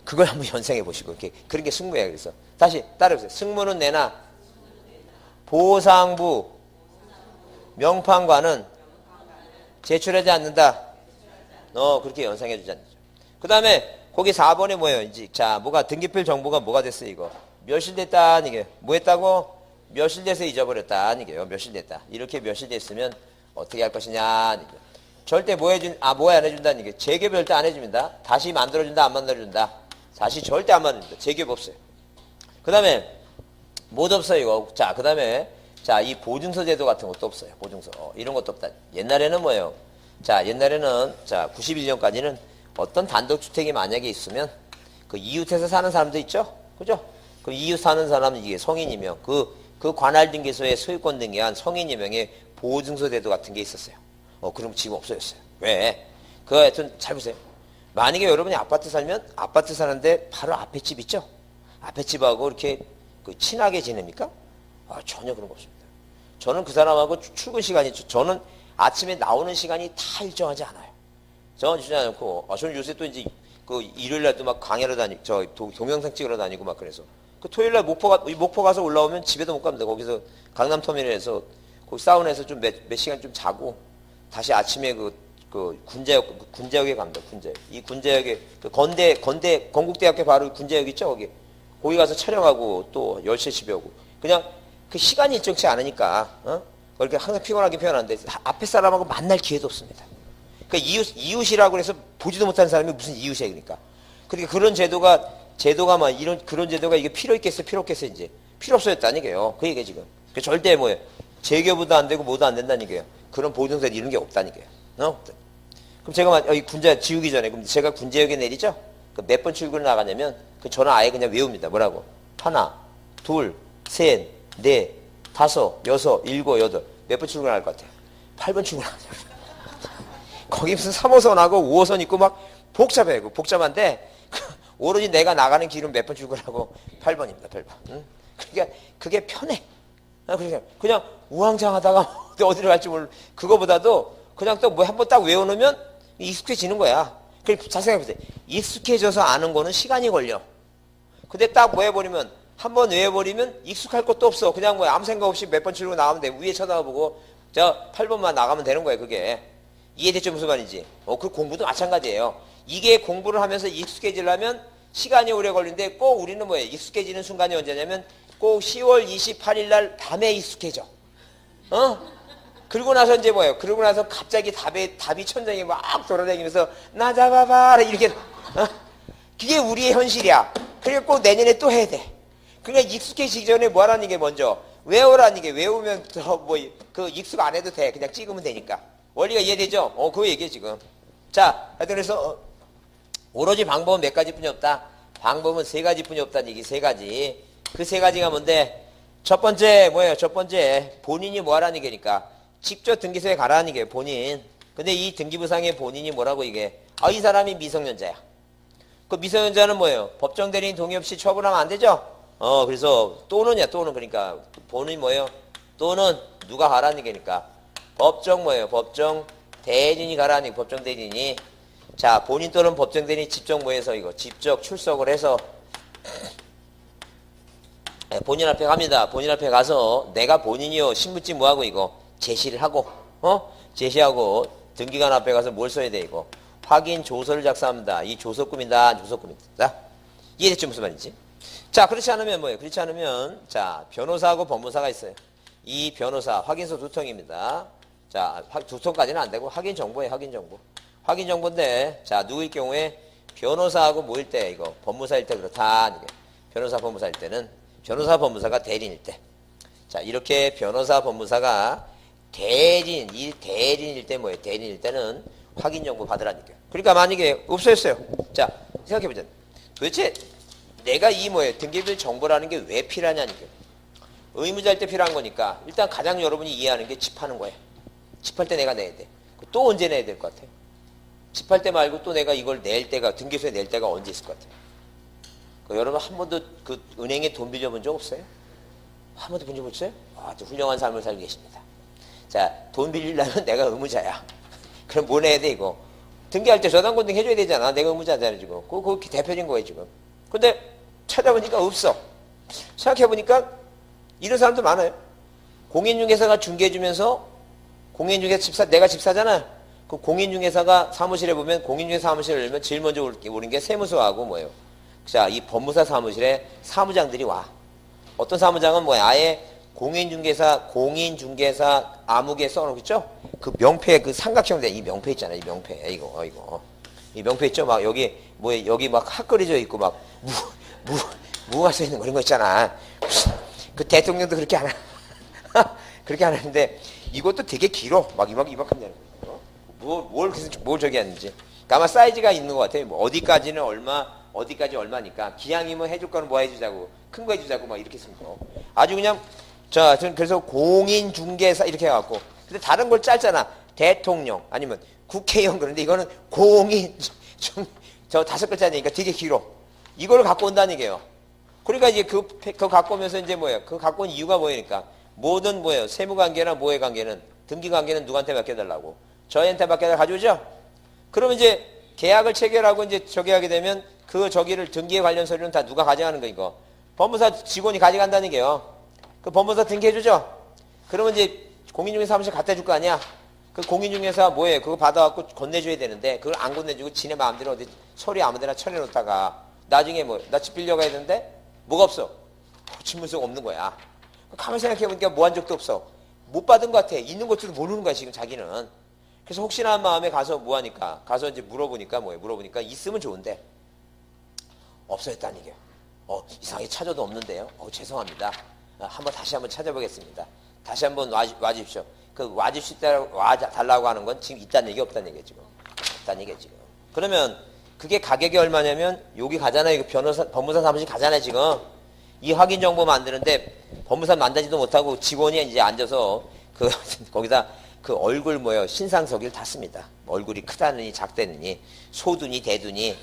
그걸 한번 연상해 보시고, 이렇게. 그런 게 승무예요. 그래서. 다시 따라해보세요. 승무는 내나, 보상부, 명판과는 제출하지 않는다. 그렇게 연상해 주지 않죠. 그 다음에, 거기 4번에 뭐예요? 이제, 자, 뭐가, 등기필 정보가 뭐가 됐어요, 이거? 멸실됐다, 이게. 뭐 했다고? 멸실돼서 잊어버렸다, 이게요. 멸실됐다. 이렇게 멸실됐으면 어떻게 할 것이냐, 이게. 절대 뭐 안 해준다는 게. 재개업 절대 안 해줍니다. 다시 만들어준다, 안 만들어준다. 다시 절대 안 만들어준다. 재개업 없어요. 그 다음에, 못 없어요, 이거. 자, 그 다음에, 자, 이 보증서 제도 같은 것도 없어요. 보증서. 이런 것도 없다. 옛날에는 뭐예요? 자, 옛날에는, 자, 91년까지는 어떤 단독주택이 만약에 있으면, 그 이웃에서 사는 사람도 있죠? 그죠? 그 이웃 사는 사람은 이게 성인이면, 그 관할등기소에 소유권 등기한 성인이명의 보증서 제도 같은 게 있었어요. 그럼 지금 없어졌어요. 왜? 하여튼, 잘 보세요. 만약에 여러분이 아파트 살면, 아파트 사는데 바로 앞에 집 있죠? 앞에 집하고 이렇게 친하게 지냅니까? 전혀 그런 거 없습니다. 저는 그 사람하고 출근 시간이, 저는 아침에 나오는 시간이 다 일정하지 않아요. 저는 주지 않고, 저는 요새 또 이제 그 일요일 날도 막 강의로 동영상 찍으러 다니고 막 그래서. 그 토요일 날 목포 가서 올라오면 집에도 못 갑니다. 거기서 강남터미널에서 거기 사우나에서 좀 몇 시간 좀 자고 다시 아침에 군자역에 갑니다. 군자역. 이 군자역에 건국대학교 바로 군자역 있죠? 거기 가서 촬영하고 또 10시에 집에 오고. 그냥 그 시간이 일정치 않으니까, 그렇게 항상 피곤하게 표현하는데 앞에 사람하고 만날 기회도 없습니다. 그러니까 이웃이라고 해서 보지도 못하는 사람이 무슨 이웃이야, 그러니까. 그러니까 그런 제도가 막 그런 제도가 이게 필요 없겠어, 이제. 필요 없어졌다는 얘기예요. 그 얘기예요, 지금. 절대 뭐예요? 재교부도 안 되고 뭐도 안 된다는 얘기예요. 그런 보증서 이런 게 없다는 얘기예요. 그럼 제가 여기 군자 지우기 전에, 그럼 제가 군자역에 내리죠? 몇 번 출근을 나가냐면, 저는 아예 그냥 외웁니다. 뭐라고? 하나, 둘, 셋, 넷, 다섯, 여섯, 일곱, 여덟. 몇 번 출근할 것 같아요? 8번 출근하죠. 거기 무슨 3호선하고 5호선 있고 막 복잡해요. 복잡한데, 오로지 내가 나가는 길은 몇 번 출근하고 8번입니다. 8번. 응? 그러니까 그게 편해. 그냥 우왕좌왕하다가 어디로 갈지 모르. 그거보다도 그냥 또 뭐 한 번 딱 외워놓으면 익숙해지는 거야. 잘 생각해보세요. 익숙해져서 아는 거는 시간이 걸려. 근데 딱 뭐 해버리면 한 번 외워버리면 익숙할 것도 없어. 그냥 뭐 아무 생각 없이 몇 번 출근 나가면 돼. 위에 쳐다보고 8번만 나가면 되는 거예요. 그게. 이해됐죠? 무슨 말인지. 그 공부도 마찬가지예요. 이게 공부를 하면서 익숙해지려면 시간이 오래 걸리는데 꼭 우리는 뭐예요? 익숙해지는 순간이 언제냐면 꼭 10월 28일 날 밤에 익숙해져. 그러고 나서 이제 뭐예요? 그러고 나서 갑자기 답이 천장에 막 돌아다니면서 나 잡아봐라 이렇게. 그게 우리의 현실이야. 그리고 꼭 내년에 또 해야 돼. 그러니까 익숙해지기 전에 뭐 하라는 게 먼저 외우라는 게 외우면 그 익숙 안 해도 돼. 그냥 찍으면 되니까. 원리가 이해되죠? 그거 얘기해 지금. 자, 하여튼 그래서 오로지 방법은 몇 가지뿐이 없다. 방법은 3가지뿐이 없다는 얘기. 3가지. 그 3가지가 뭔데? 첫 번째 뭐예요? 첫 번째 본인이 뭐 하라는 얘기니까 직접 등기소에 가라는 얘기예요. 본인. 근데 이 등기부상의 본인이 뭐라고 이게? 이 사람이 미성년자야. 그 미성년자는 뭐예요? 법정 대리인 동의 없이 처분하면 안 되죠? 그래서 또는이야. 또는 그러니까 본인이 뭐예요? 또는 누가 가라는 얘기니까 법정 뭐예요? 법정 대리인이 가라는 얘기. 법정 대리인이. 자, 본인 또는 법정 대리인이 직접 모여서 직접 출석을 해서 본인 앞에 갑니다. 본인 앞에 가서 내가 본인이요. 신분증 뭐하고 제시를 하고 제시하고 등기관 앞에 가서 뭘 써야 돼 확인 조서를 작성합니다. 이 조서금이다. 조서금이다. 이해됐죠? 무슨 말인지? 자, 그렇지 않으면 뭐예요? 그렇지 않으면 자, 변호사하고 법무사가 있어요. 이 변호사 확인서 2통입니다. 자, 2통까지는 안 되고 확인 정보예요. 확인 정보. 확인 정보인데 자, 누구일 경우에 변호사하고 모일 때 법무사일 때 그렇다. 이게. 변호사 법무사일 때는 변호사 법무사가 대리인일 때. 자, 이렇게 변호사 법무사가 대리인일 때 뭐예요? 대리인일 때는 확인 정보 받으라는 얘기예요. 그러니까 만약에 없어졌어요. 자, 생각해보자. 도대체 내가 등기부의 정보라는 게 왜 필요하냐는 얘기예요. 의무자일 때 필요한 거니까 일단 가장 여러분이 이해하는 게 집하는 거예요. 집할 때 내가 내야 돼. 또 언제 내야 될 것 같아요? 집할 때 말고 또 내가 이걸 낼 때가 등기소에 낼 때가 언제 있을 것 같아요? 여러분 한 번도 은행에 돈 빌려본 적 없어요? 한 번도 본 적 없어요? 아주 훌륭한 삶을 살고 계십니다. 자, 돈 빌리려면 내가 의무자야. 그럼 뭐 내야 돼, 이거? 등기할 때 저당권등 해줘야 되잖아. 내가 의무자잖아, 지금. 그거 대표적인 거예요, 지금. 근데 찾아보니까 없어. 생각해보니까 이런 사람도 많아요. 공인중개사가 중개해주면서 공인중개사 내가 집사잖아. 그 공인중개사가 사무실에 보면 공인중개사 사무실을 열면 제일 먼저 오는 게 세무서하고 뭐예요. 자, 이 법무사 사무실에 사무장들이 와. 어떤 사무장은 뭐야? 아예 공인중개사 아무개 써놓겠죠? 그 명패, 그 삼각형 된 이 명패 있잖아요. 이 명패. 이거. 이 명패 있죠? 막 여기, 여기 막 학 그려져 있고 막 무가 써 있는 거 이런 거 있잖아. 그 대통령도 그렇게 안 그렇게 안 하는데 이것도 되게 길어. 막 이만큼 뭘 저기 하는지. 아마 사이즈가 있는 것 같아요. 뭐 어디까지는 어디까지 얼마니까. 기왕이면 해줄 거는 뭐 해주자고. 큰 거 해주자고 막 이렇게 씁니다. 아주 그냥, 자, 그래서 공인중개사 이렇게 해갖고. 근데 다른 걸 짧잖아. 대통령, 아니면 국회의원 그런데 이거는 저 5글자니까 되게 길어. 이걸 갖고 온다는 얘기예요. 그러니까 이제 그거 갖고 오면서 이제 뭐예요? 그거 갖고 온 이유가 뭐니까. 모든 뭐예요? 세무관계나 뭐의 관계는, 등기관계는 누구한테 맡겨달라고? 저희한테 맡겨달라 가져오죠? 그러면 이제 계약을 체결하고 이제 저기 하게 되면 그 저기를 등기에 관련 서류는 다 누가 가져가는 거 이거? 법무사 직원이 가져간다는 얘기예요. 그 법무사 등기해주죠? 그러면 이제 공인중개사 사무실 갖다 줄 거 아니야? 그 공인중개사 뭐예요? 그거 받아갖고 건네줘야 되는데 그걸 안 건네주고 지네 마음대로 어디 서류 아무데나 처리해놓다가 나중에 뭐 나 집 빌려가야 되는데 뭐가 없어? 집문서가 없는 거야. 가만히 생각해보니까 뭐 한 적도 없어. 못 받은 것 같아. 있는 것도 모르는 거야 지금 자기는. 그래서 혹시나 한 마음에 가서 뭐 하니까 가서 이제 물어보니까 뭐예요? 물어보니까 있으면 좋은데 없어졌다는 얘기예요. 이상하게 찾아도 없는데요. 죄송합니다. 다시 한번 찾아보겠습니다. 다시 한번 와주십시오. 그 와달라고 하는 건 지금 있다는 얘기 없다는 얘기예요, 지금. 없다는 얘기예요, 지금. 그러면 그게 가격이 얼마냐면 여기 가잖아요. 법무사 사무실 가잖아요, 지금. 이 확인 정보 만드는데 법무사 만나지도 못하고 직원이 이제 앉아서 거기다 그 얼굴 뭐예요? 신상서기를 다 씁니다. 얼굴이 크다느니 작다느니 소두니 대두니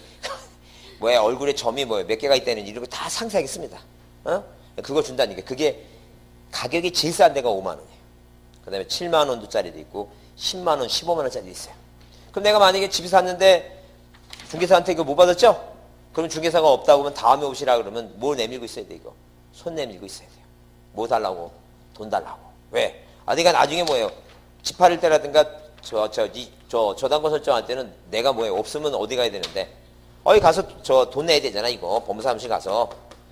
뭐야 얼굴에 점이 뭐예요? 몇 개가 있다느니 이런 거 다 상세하게 씁니다. 그거 준다는 게 그게 가격이 제일 싼 데가 5만 원이에요. 그 다음에 7만 원짜리도 있고 10만 원, 15만 원짜리도 있어요. 그럼 내가 만약에 집에 샀는데 중개사한테 이거 못 받았죠? 그럼 중개사가 없다고 하면 다음에 오시라 그러면 뭘 내밀고 있어야 돼 이거? 손 내밀고 있어야 돼요. 뭐 달라고? 돈 달라고. 왜? 그러니까 나중에 뭐예요? 집 팔을 때라든가 저당권 설정할 때는 내가 뭐예요? 없으면 어디 가야 되는데 어디 가서 돈 내야 되잖아 이거 법무사 사무실 가서.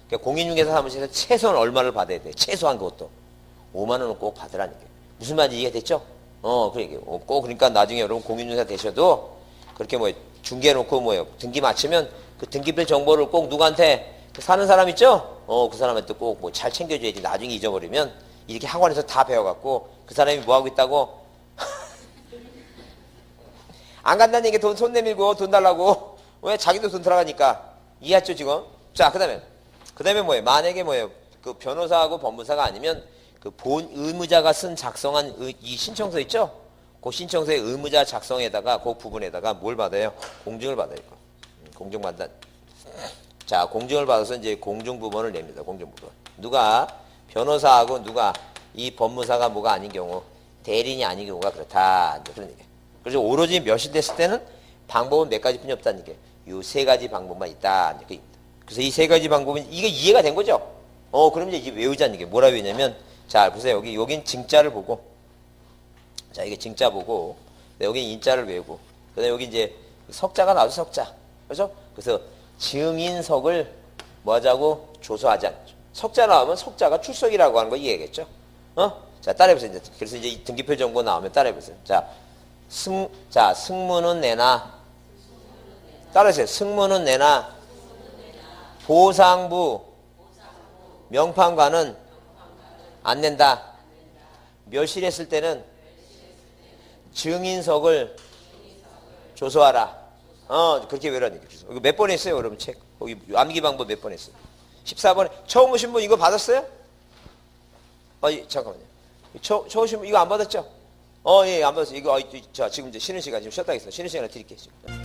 그러니까 공인중개사 사무실에서 최소한 얼마를 받아야 돼? 최소한 그것도 5만 원은 꼭 받으라는 게 무슨 말인지 이해됐죠? 꼭 그러니까 나중에 여러분 공인중개사 되셔도 그렇게 뭐 중개해놓고 뭐예요? 등기 마치면 그 등기별 정보를 꼭 누구한테 사는 사람 있죠? 그 사람한테 꼭 뭐 잘 챙겨줘야지. 나중에 잊어버리면 이렇게 학원에서 다 배워갖고 그 사람이 뭐 하고 있다고 안 간다는 얘기 돈 손 내밀고 돈 달라고. 왜? 자기도 돈 들어가니까. 이해했죠 지금? 자, 그 다음에 뭐예요? 만약에 뭐예요? 그 변호사하고 법무사가 아니면 그 본 의무자가 작성한 이 신청서 있죠? 그 신청서의 의무자 작성에다가 그 부분에다가 뭘 받아요? 공증을 받아요. 공증받다. 자, 공증을 받아서 이제 공증부번을 냅니다. 공증부번. 누가? 변호사하고 누가? 이 법무사가 뭐가 아닌 경우, 대리인이 아닌 경우가 그렇다. 그런 얘기예요. 그래서 오로지 몇이 됐을 때는 방법은 몇 가지뿐이 없다는 얘기예요. 이 3가지 방법만 있다. 그래서 이 3가지 방법은 이게 이해가 된 거죠? 그럼 이제 외우자는 게 뭐라 외우냐면, 자, 보세요. 여긴 증자를 보고, 자, 이게 증자 보고, 여기 인자를 외우고, 그 다음에 여기 이제 석자가 나오죠, 석자. 그렇죠? 그래서 증인석을 뭐 하자고? 조서하자. 석자 나오면 석자가 출석이라고 하는 거 이해하겠죠? 자, 따라해보세요. 이제. 그래서 이제 이 등기표 정보 나오면 따라해보세요. 자, 승무는 내나, 따라하세요. 승무는 내나, 보상부, 명판관은 안 낸다. 멸실 했을 때는 증인석을 조서하라. 그렇게 외우라는 얘기죠. 이거 몇 번 했어요, 여러분 책? 거기 암기 방법 몇 번 했어요? 14번에. 처음 오신 분 이거 받았어요? 잠깐만요. 처음 오신 분 이거 안 받았죠? 예, 안 받았어요. 이거, 자, 지금 이제 쉬는 시간, 지금 쉬었다 하겠습니다. 쉬는 시간을 드릴게요. 지금.